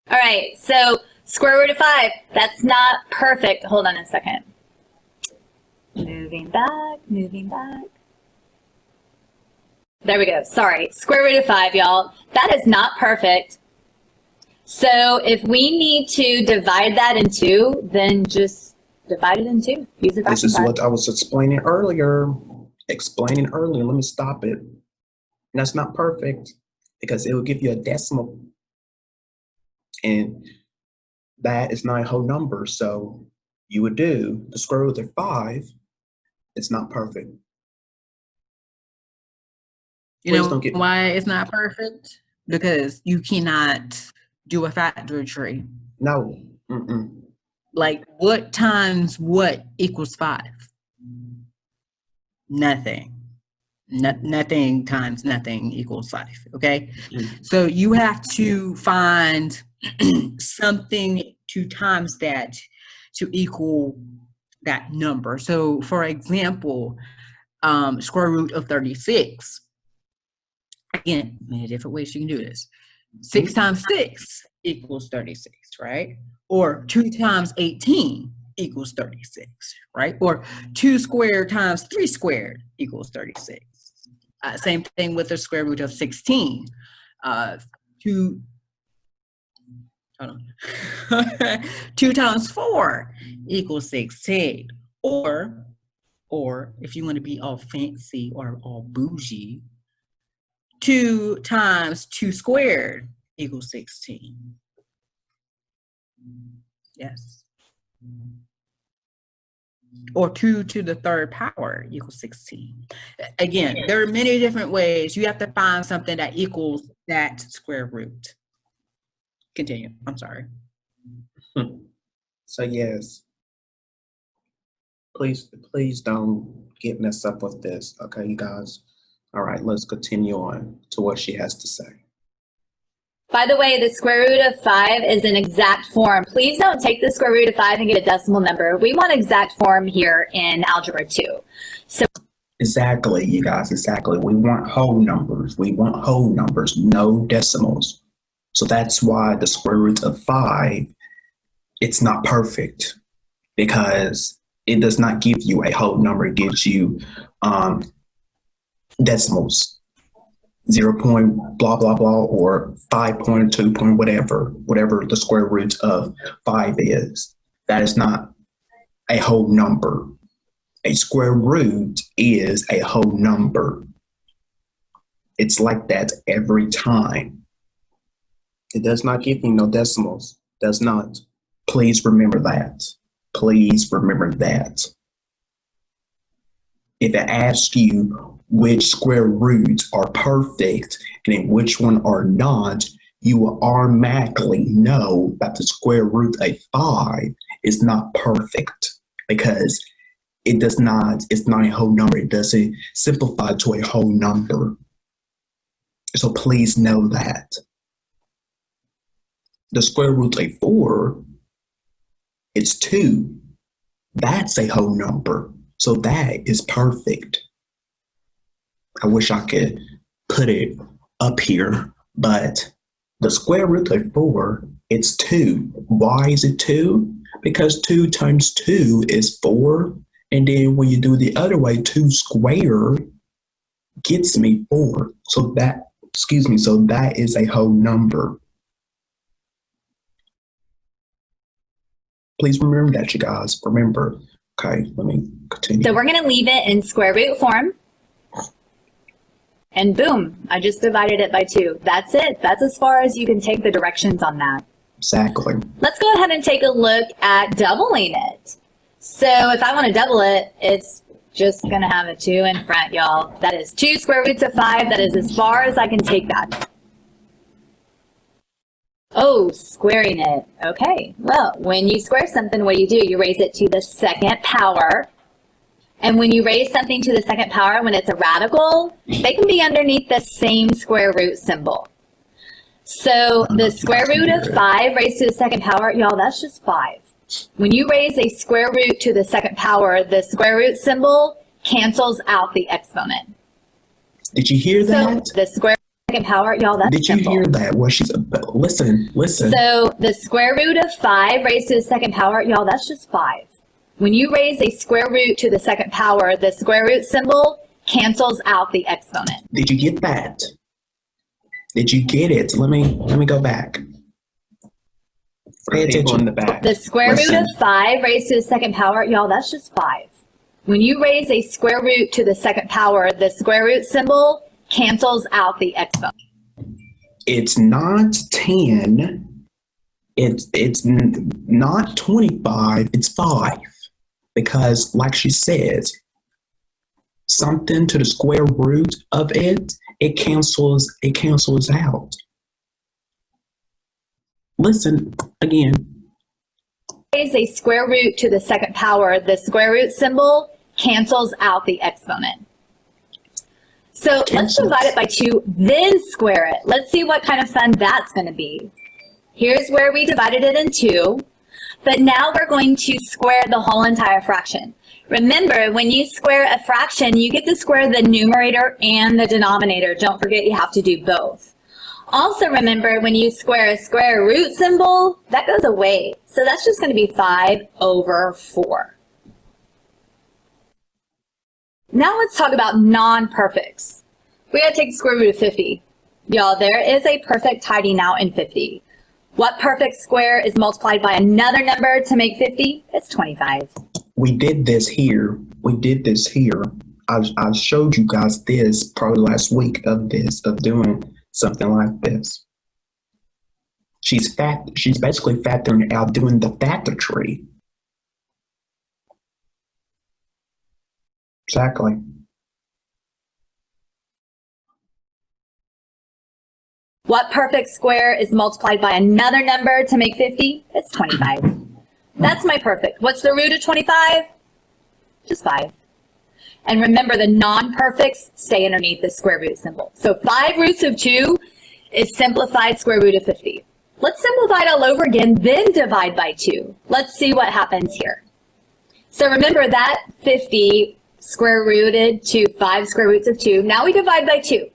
All right, so square root of 5, that's not perfect. Hold on a second. Moving back, moving back. There we go. Sorry. Square root of 5, y'all. That is not perfect. So if we need to divide that in 2, then just divide it in 2. Use a fraction. This is what I was explaining earlier. Let me stop it. And that's not perfect because it will give you a decimal. And that is not a whole number. So you would do the square root of 5. It's not perfect. You know why it's not perfect? because you cannot do a factor tree. No. Mm-mm. Like, what times what equals 5? Nothing. Nothing times nothing equals 5. Okay. So you have to find something to times that to equal that number. So for example, square root of 36. Again, many different ways you can do this. 6 times 6 equals 36, right? Or 2 times 18 equals 36, right? Or 2 squared times 3 squared equals 36. Same thing with the square root of 16. 2 times 4 equals 16. Or if you want to be all fancy or all bougie, 2 times 2 squared equals 16. Yes. Or 2 to the third power equals 16. Again, there are many different ways. You have to find something that equals that square root. Continue. I'm sorry. So yes, please don't get messed up with this, okay, you guys? All right, let's continue on to what she has to say. By the way, the square root of 5 is an exact form. Please don't take the square root of 5 and get a decimal number. We want exact form here in Algebra 2. So Exactly, you guys, exactly. We want whole numbers. We want whole numbers, no decimals. So that's why the square root of 5, it's not perfect, because it does not give you a whole number. It gives you decimals. 0 point blah blah blah, or 5.2 point whatever the square root of 5 is. That is not a whole number. A square root is a whole number. It's like that every time. It does not give you no decimals. Does not. Please remember that. Please remember that. If it asks you which square roots are perfect and which one are not, you will automatically know that the square root of 5 is not perfect, because it's not a whole number. It doesn't simplify to a whole number. So please know that. The square root of 4, it's 2. That's a whole number. So that is perfect. I wish I could put it up here, but the square root of 4, it's 2. Why is it 2? Because 2 times 2 is 4. And then when you do the other way, 2 squared gets me 4. So that is a whole number. Please remember that, you guys. Remember. Okay, let me continue. we're going to leave it in square root form. And boom, I just divided it by 2. That's it. That's as far as you can take the directions on that. Exactly. Let's go ahead and take a look at doubling it. So if I want to double it, it's just going to have a 2 in front, y'all. That is 2 square roots of 5. That is as far as I can take that. Oh, squaring it. Okay, well, when you square something, what do? You raise it to the second power. And when you raise something to the second power, when it's a radical, they can be underneath the same square root symbol. So the square root of 5 raised to the second power, y'all, that's just 5. When you raise a square root to the second power, the square root symbol cancels out the exponent. Did you hear that? So the square second power, y'all, that's Did you simple. hear that? What she's listen. So the square root of 5 raised to the second power, y'all, that's just 5. When you raise a square root to the second power, the square root symbol cancels out the exponent. Did you get that? Did you get it? Let me go back. Pay attention in the back. The square root of 5 raised to the second power, y'all, that's just 5. When you raise a square root to the second power, the square root symbol cancels out the exponent. It's not 10. It's not 25. It's 5. Because, like she says, something to the square root of it cancels out. Listen again. Is a square root to the second power, the square root symbol cancels out the exponent. So let's divide it by 2, then square it. Let's see what kind of fun that's going to be. Here's where we divided it in 2, but now we're going to square the whole entire fraction. Remember, when you square a fraction, you get to square the numerator and the denominator. Don't forget you have to do both. Also remember, when you square a square root symbol, that goes away. So that's just going to be 5/4. Now let's talk about non-perfects. We got to take the square root of 50. Y'all, there is a perfect hiding out in 50. What perfect square is multiplied by another number to make 50? It's 25. We did this here. I showed you guys this probably last week of doing something like this. She's basically factoring out doing the factor tree. Exactly. What perfect square is multiplied by another number to make 50? It's 25. That's my perfect. What's the root of 25? Just 5. And remember, the non-perfects stay underneath the square root symbol. So 5 roots of 2 is simplified square root of 50. Let's simplify it all over again, then divide by 2. Let's see what happens here. So remember that 50 square rooted to 5 square roots of 2. Now we divide by 2.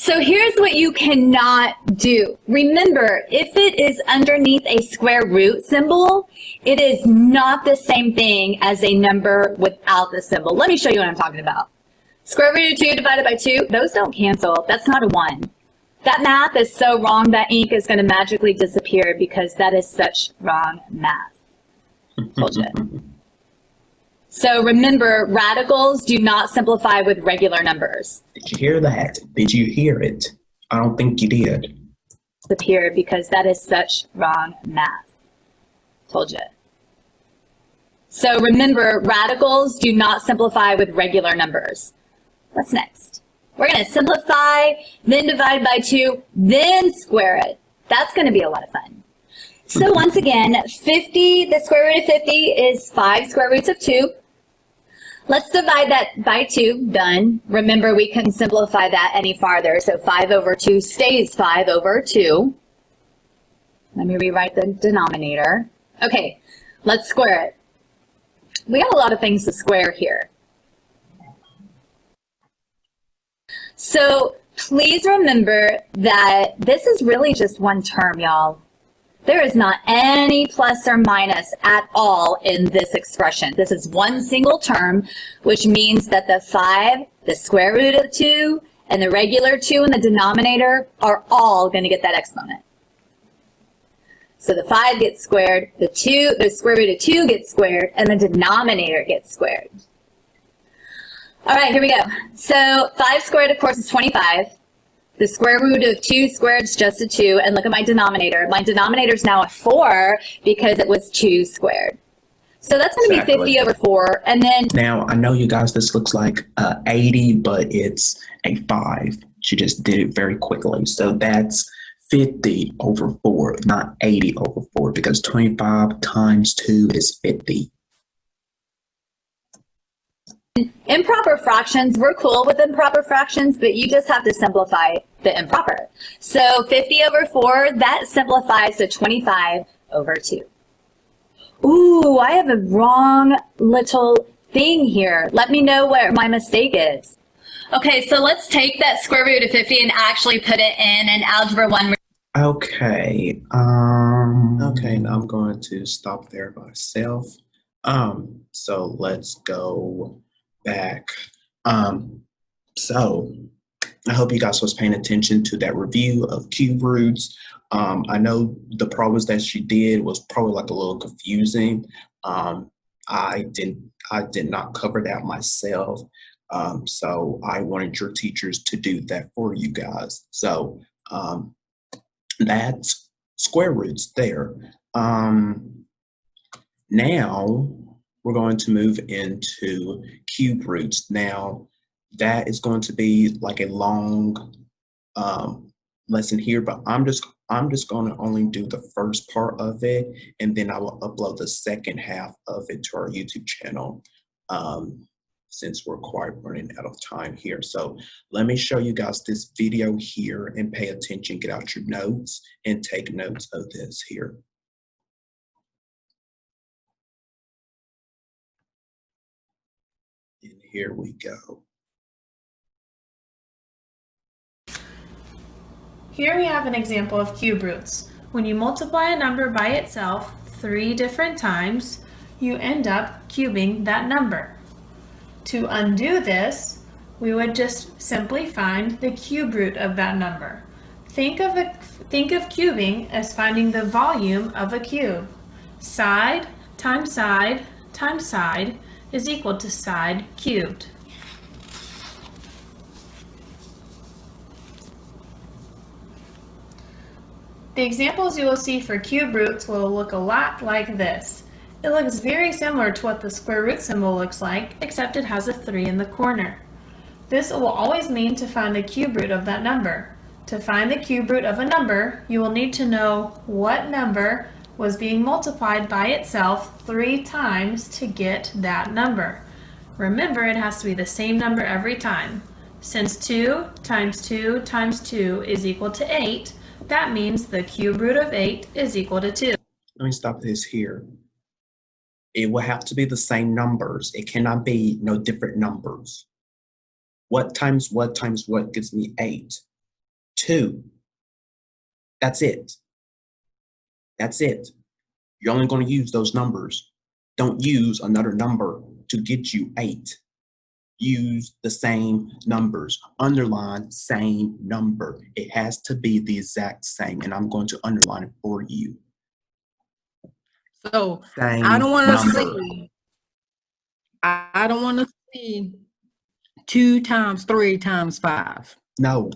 So here's what you cannot do. Remember, if it is underneath a square root symbol, it is not the same thing as a number without the symbol. Let me show you what I'm talking about. Square root of 2 divided by 2, those don't cancel. That's not a 1. That math is so wrong that ink is going to magically disappear because that is such wrong math. Told you. So remember, radicals do not simplify with regular numbers. Did you hear that? Did you hear it? I don't think you did. Disappear because that is such wrong math. Told you. So remember, radicals do not simplify with regular numbers. What's next? We're going to simplify, then divide by 2, then square it. That's going to be a lot of fun. So once again, 50, the square root of 50 is 5 square roots of 2. Let's divide that by 2. Done. Remember, we couldn't simplify that any farther, so 5/2 stays 5/2. Let me rewrite the denominator. Okay, let's square it. We got a lot of things to square here. So please remember that this is really just one term, y'all. There is not any plus or minus at all in this expression. This is one single term, which means that the 5, the square root of 2, and the regular 2 in the denominator are all going to get that exponent. So the 5 gets squared, the square root of 2 gets squared, and the denominator gets squared. All right, here we go. So 5 squared, of course, is 25. The square root of 2 squared is just a 2. And look at my denominator. My denominator is now a 4 because it was 2 squared. So that's going to be 50/4. And then... Now, I know you guys, this looks like 80, but it's a 5. She just did it very quickly. So that's 50/4, not 80/4, because 25 times 2 is 50. Improper fractions, we're cool with improper fractions, but you just have to simplify the improper. So 50/4, that simplifies to 25/2. Ooh, I have a wrong little thing here. Let me know where my mistake is. Okay, so let's take that square root of 50 and actually put it in an Algebra 1. Okay, okay, now I'm going to stop there myself. So let's go back. So I hope you guys was paying attention to that review of cube roots. I know the problems that she did was probably like a little confusing. I did not cover that myself. So I wanted your teachers to do that for you guys. So that's square roots there. Now we're going to move into cube roots. Now that is going to be like a long lesson here, but I'm just going to only do the first part of it, and then I will upload the second half of it to our YouTube channel, since we're quite running out of time here. So let me show you guys this video here and pay attention, get out your notes and take notes of this here. And here we go. Here we have an example of cube roots. When you multiply a number by itself 3 different times, you end up cubing that number. To undo this, we would just simply find the cube root of that number. Think of cubing as finding the volume of a cube. Side times side times side is equal to side cubed. The examples you will see for cube roots will look a lot like this. It looks very similar to what the square root symbol looks like, except it has a 3 in the corner. This will always mean to find the cube root of that number. To find the cube root of a number, you will need to know what number was being multiplied by itself 3 times to get that number. Remember, it has to be the same number every time. Since 2 times 2 times 2 is equal to 8, that means the cube root of 8 is equal to 2. Let me stop this here. It will have to be the same numbers. It cannot be no different numbers. What times what times what gives me 8? 2. That's it. That's it. You're only going to use those numbers. Don't use another number to get you 8. Use the same numbers. Underline same number. It has to be the exact same, and I'm going to underline it for you. So Same I don't want to number. see. I don't want to see 2 times 3 times 5. No,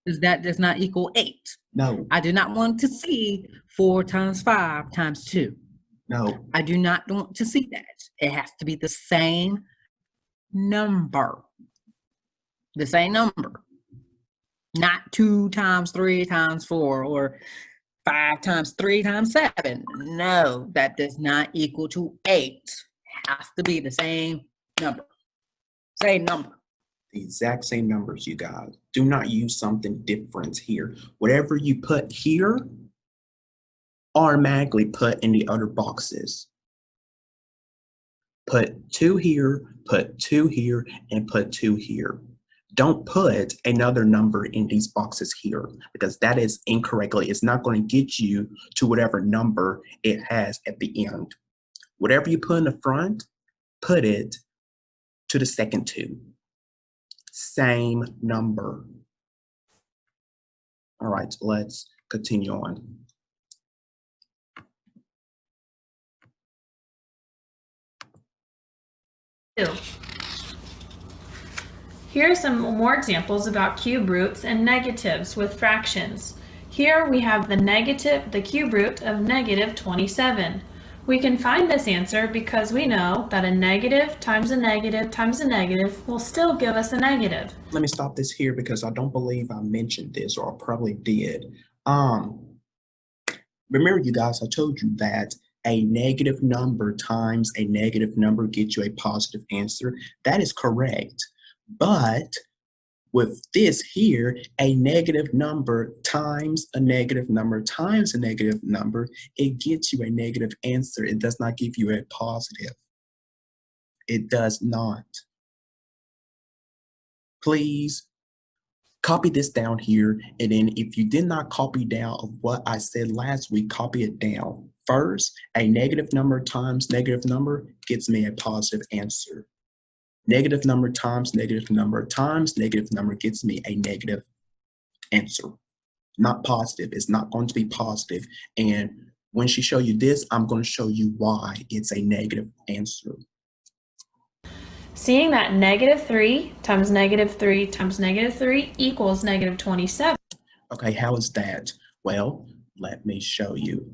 Because that does not equal 8. no, I do not want to see 4 times 5 times 2. no. I do not want to see that. It has to be the same number. The same number. Not 2 times 3 times 4 or 5 times 3 times 7. No, that does not equal to 8. Has to be the same number. Same number. The exact same numbers, you guys. Do not use something different here. Whatever you put here, automatically put in the other boxes. Put 2 here, put 2 here, and put 2 here. Don't put another number in these boxes here, because that is incorrectly. It's not going to get you to whatever number it has at the end. Whatever you put in the front, put it to the second 2. Same number. All right, let's continue on. Here are some more examples about cube roots and negatives with fractions. Here we have the cube root of negative 27. We can find this answer because we know that a negative times a negative times a negative will still give us a negative. Let me stop this here because I don't believe I mentioned this, or I probably did. Remember, you guys, I told you that a negative number times a negative number gets you a positive answer. That is correct. But with this here, a negative number times a negative number times a negative number, it gets you a negative answer. It does not give you a positive. It does not. Please copy this down here, and then if you did not copy down of what I said last week, copy it down. First, a negative number times negative number gets me a positive answer. Negative number times negative number times negative number gets me a negative answer. Not positive. It's not going to be positive. And when she show you this, I'm going to show you why it's a negative answer. Seeing that negative 3 times negative 3 times negative 3 equals negative 27. Okay, how is that? Well, let me show you.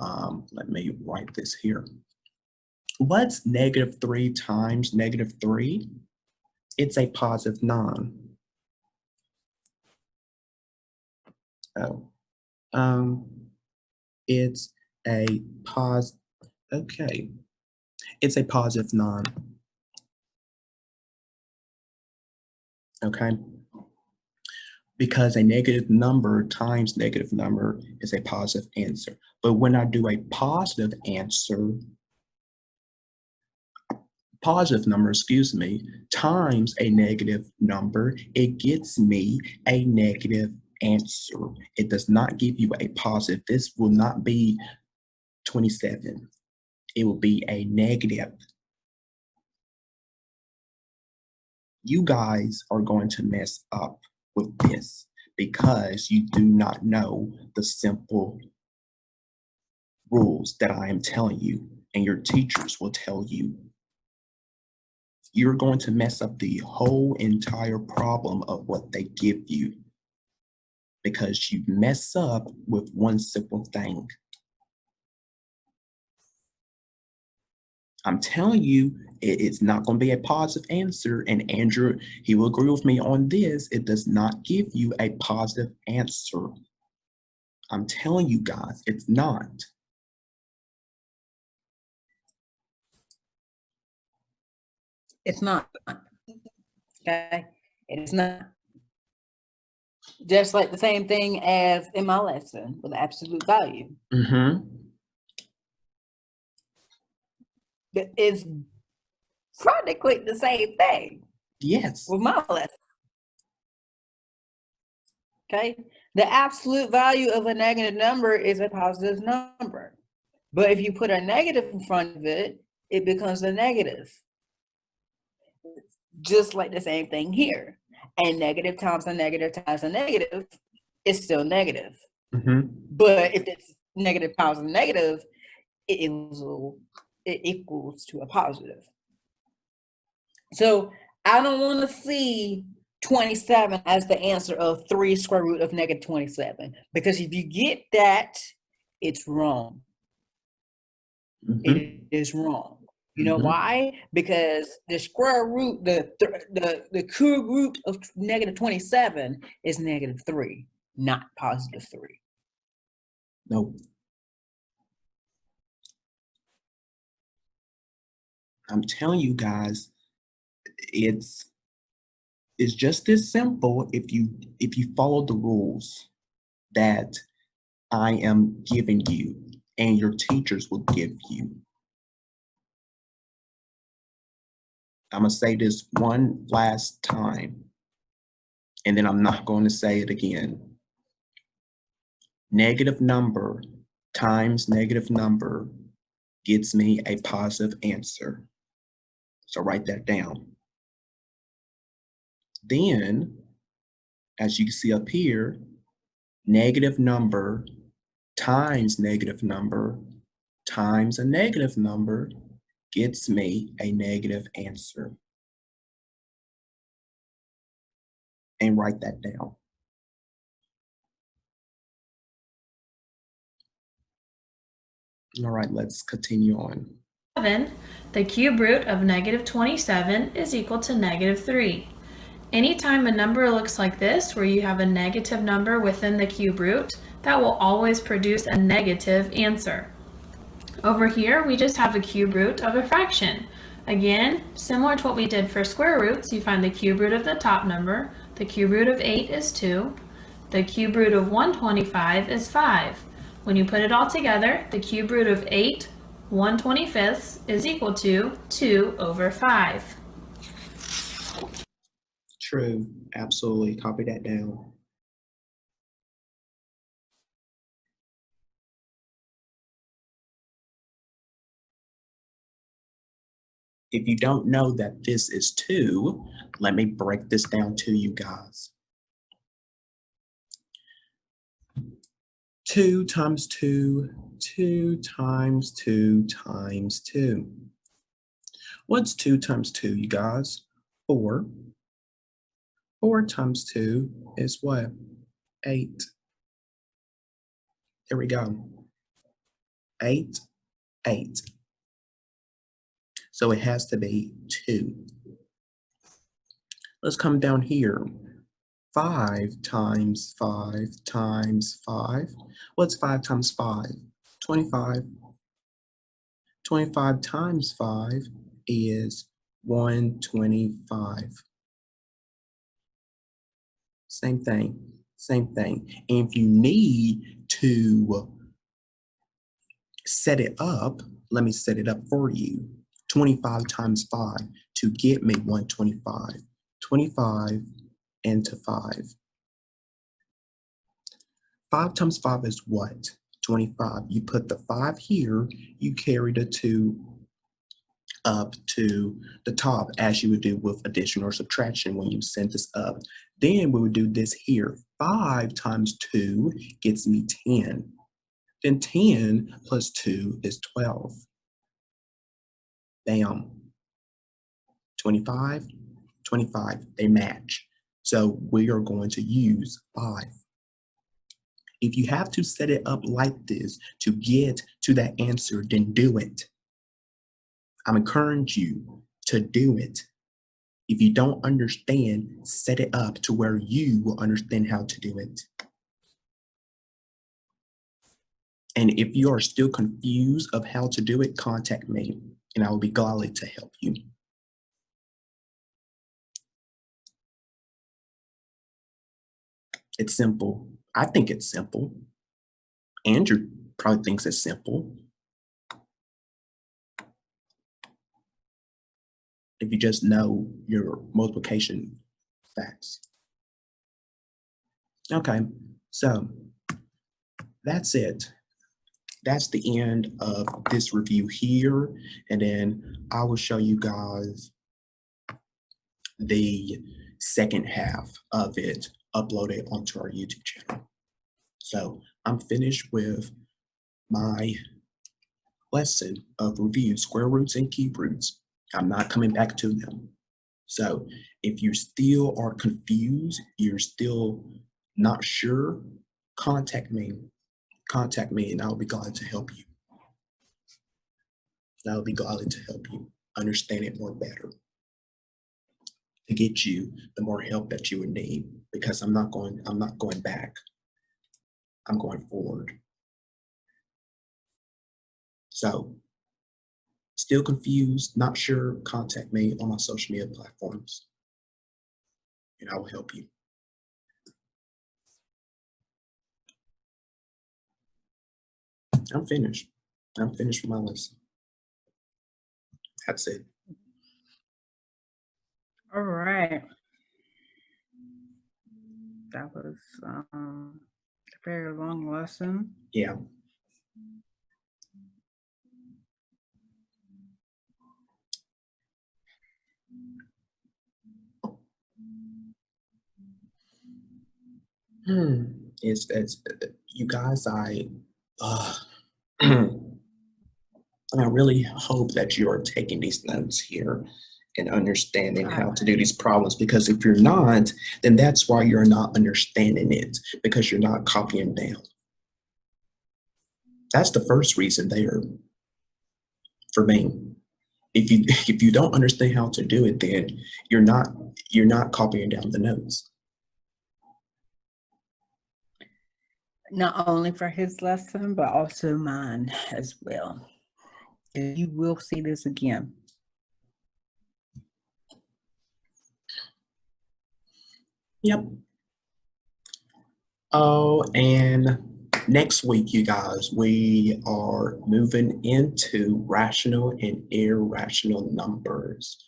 Let me write this here. What's negative 3 times negative 3? It's a positive 9. Oh, It's a okay. It's a positive 9. Okay. Because a negative number times negative number is a positive answer. But when I do a positive answer, positive number, excuse me, times a negative number, it gets me a negative answer. It does not give you a positive. This will not be 27. It will be a negative. You guys are going to mess up with this because you do not know the simple rules that I am telling you, and your teachers will tell you. You're going to mess up the whole entire problem of what they give you because you mess up with one simple thing. I'm telling you, it's not going to be a positive answer. And Andrew, he will agree with me on this. It does not give you a positive answer. I'm telling you guys, it's not. It's not. Okay? It is not. Just like the same thing as in my lesson with absolute value. Mm-hmm. It's practically the same thing. Yes. With my lesson. Okay? The absolute value of a negative number is a positive number. But if you put a negative in front of it, it becomes a negative. Just like the same thing here. And negative times a negative times a negative is still negative. Mm-hmm. But if it's negative times a negative, it equals to a positive. So I don't want to see 27 as the answer of 3 square root of negative 27. Because if you get that, it's wrong. Mm-hmm. It is wrong. You know why? Because the square root, the cube root of negative 27 is negative 3, not positive 3. No. I'm telling you guys, it's just this simple if you follow the rules that I am giving you and your teachers will give you. I'm going to say this one last time, and then I'm not going to say it again. Negative number times negative number gets me a positive answer. So write that down. Then, as you can see up here, negative number times negative number times a negative number gets me a negative answer. And write that down. All right, let's continue on. 7, the cube root of negative 27 is equal to negative 3. Anytime a number looks like this, where you have a negative number within the cube root, that will always produce a negative answer. Over here, we just have a cube root of a fraction. Again, similar to what we did for square roots, you find the cube root of the top number. The cube root of 8 is 2. The cube root of 125 is 5. When you put it all together, the cube root of 8 1/25 is equal to 2 over 5. True, absolutely. Copy that down. If you don't know that this is 2, let me break this down to you guys. 2 times 2, 2 times 2 times 2. What's 2 times 2, you guys? 4. 4 times 2 is what? 8. There we go. 8, 8. So it has to be 2. Let's come down here. 5 times 5 times 5. What's 5 times 5? 25. 25 times 5 is 125. Same thing, same thing. And if you need to set it up, let me set it up for you. 25 times 5 to get me 125. 25 into 5. 5 times 5 is what? 25. You put the 5 here, you carry the 2 up to the top as you would do with addition or subtraction when you send this up. Then we would do this here. 5 times 2 gets me 10. Then 10 plus 2 is 12. Bam. 25, 25, they match. So we are going to use 5. If you have to set it up like this to get to that answer, then do it. I'm encouraging you to do it. If you don't understand, set it up to where you will understand how to do it. And if you are still confused of how to do it, contact me and I will be glad to help you. It's simple. I think it's simple. Andrew probably thinks it's simple. If you just know your multiplication facts. Okay, so that's it. That's the end of this review here. And then I will show you guys the second half of it uploaded onto our YouTube channel. So I'm finished with my lesson of review, square roots and cube roots. I'm not coming back to them. So if you still are confused, you're still not sure, contact me and I'll be glad to help you. I'll be glad to help you understand it more better, to get you the more help that you would need, because I'm not going back. I'm going forward. So still confused, not sure, contact me on my social media platforms and I will help you. I'm finished. I'm finished with my lesson. That's it. All right. That was a very long lesson. Yeah. It's you guys, I really hope that you are taking these notes here and understanding how to do these problems, because if you're not, then that's why you're not understanding it, because you're not copying down. That's the first reason there for me. If you don't understand how to do it, then you're not copying down the notes. Not only for his lesson, but also mine as well. You will see this again. Yep. Oh, and next week, you guys, we are moving into rational and irrational numbers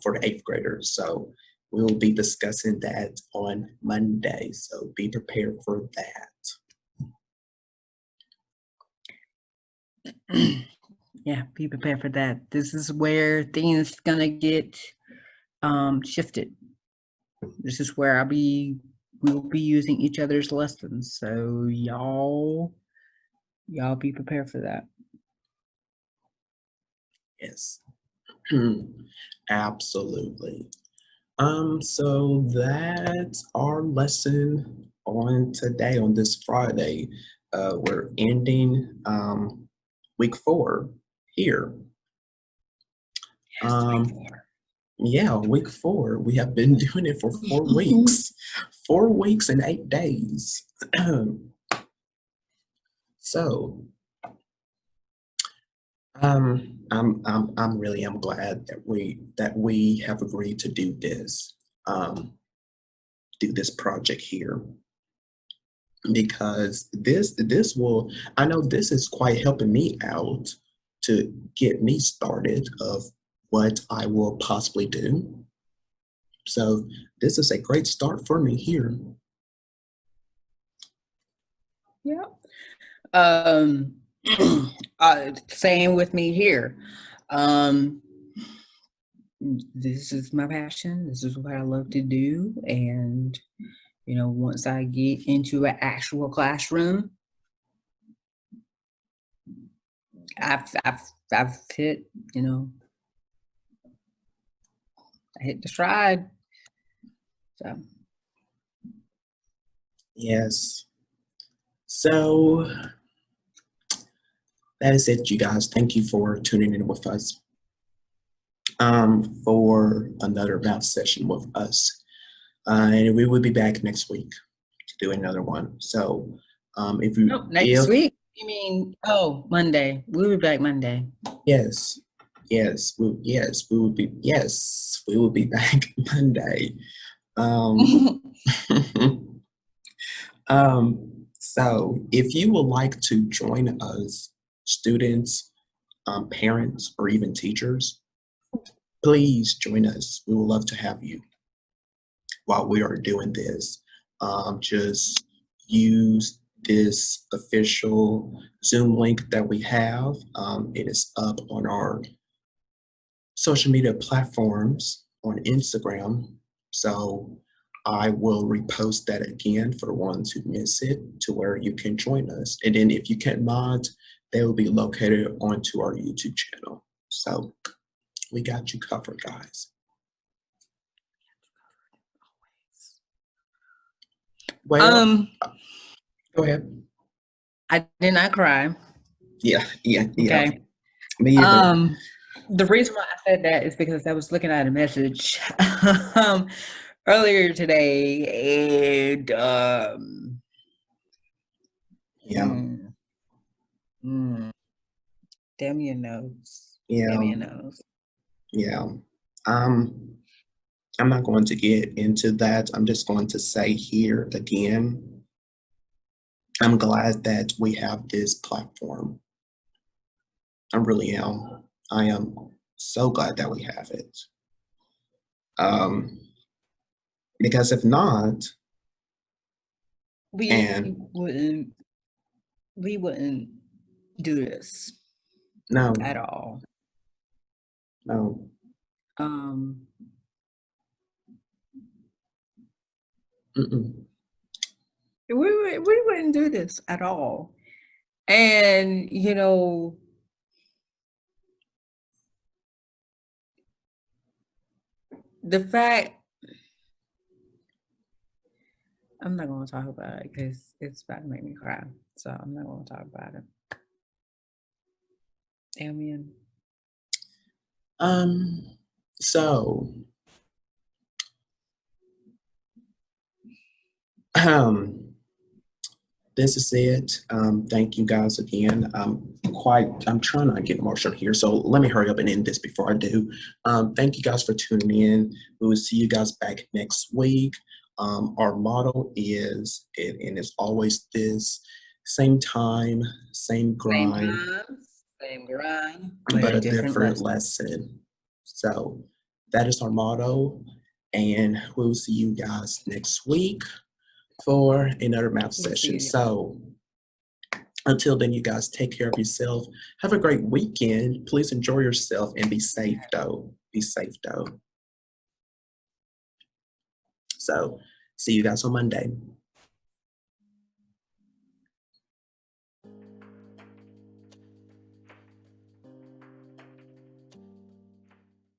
for the 8th graders. So we will be discussing that on Monday. So be prepared for that. Yeah, be prepared for that. This is where things gonna get shifted. This is where we'll be using each other's lessons. So y'all be prepared for that. Yes. Absolutely. So that's our lesson on today, on this Friday. We're ending week 4 here. Yes, Yeah, week 4. We have been doing it for 4 weeks. 4 weeks and 8 days. So, I'm really am glad that we have agreed to do this project here, because this will, I know this is quite helping me out to get me started of what I will possibly do. So this is a great start for me here. Yeah. Same with me here. This is my passion. This is what I love to do. And, once I get into an actual classroom, I've hit, I hit the stride. So. Yes. So that is it, you guys. Thank you for tuning in with us for another math session with us. And we will be back next week to do another one. So next week? You mean, Monday. We'll be back Monday. Yes. We will be back Monday. So if you would like to join us, students, parents, or even teachers, please join us. We would love to have you while we are doing this. Just use this official Zoom link that we have. It is up on our social media platforms on Instagram. So I will repost that again for the ones who miss it, to where you can join us. And then if you cannot, they will be located onto our YouTube channel. So we got you covered, guys. Well, go ahead. I did not cry. Yeah. Okay. Me either. The reason why I said that is because I was looking at a message earlier today, and Damian knows. Damian knows. Yeah. I'm not going to get into that. I'm just going to say here again, I'm glad that we have this platform. I really am. I am so glad that we have it. Because if not, we wouldn't do this. No. At all. No. We wouldn't do this at all. And, the fact, I'm not going to talk about it because it's about to make me cry. So I'm not going to talk about it. Damian. So, this is it. Thank you guys again. I'm trying not to get emotional here, so let me hurry up and end this before I do. Thank you guys for tuning in. We will see you guys back next week. Our motto is, and it's always this: same time, same grind. Same grind, but a different lesson. So that is our motto, and we'll see you guys next week for another math session. So until then, you guys take care of yourself. Have a great weekend. Please enjoy yourself and be safe though. Be safe though. So see you guys on Monday.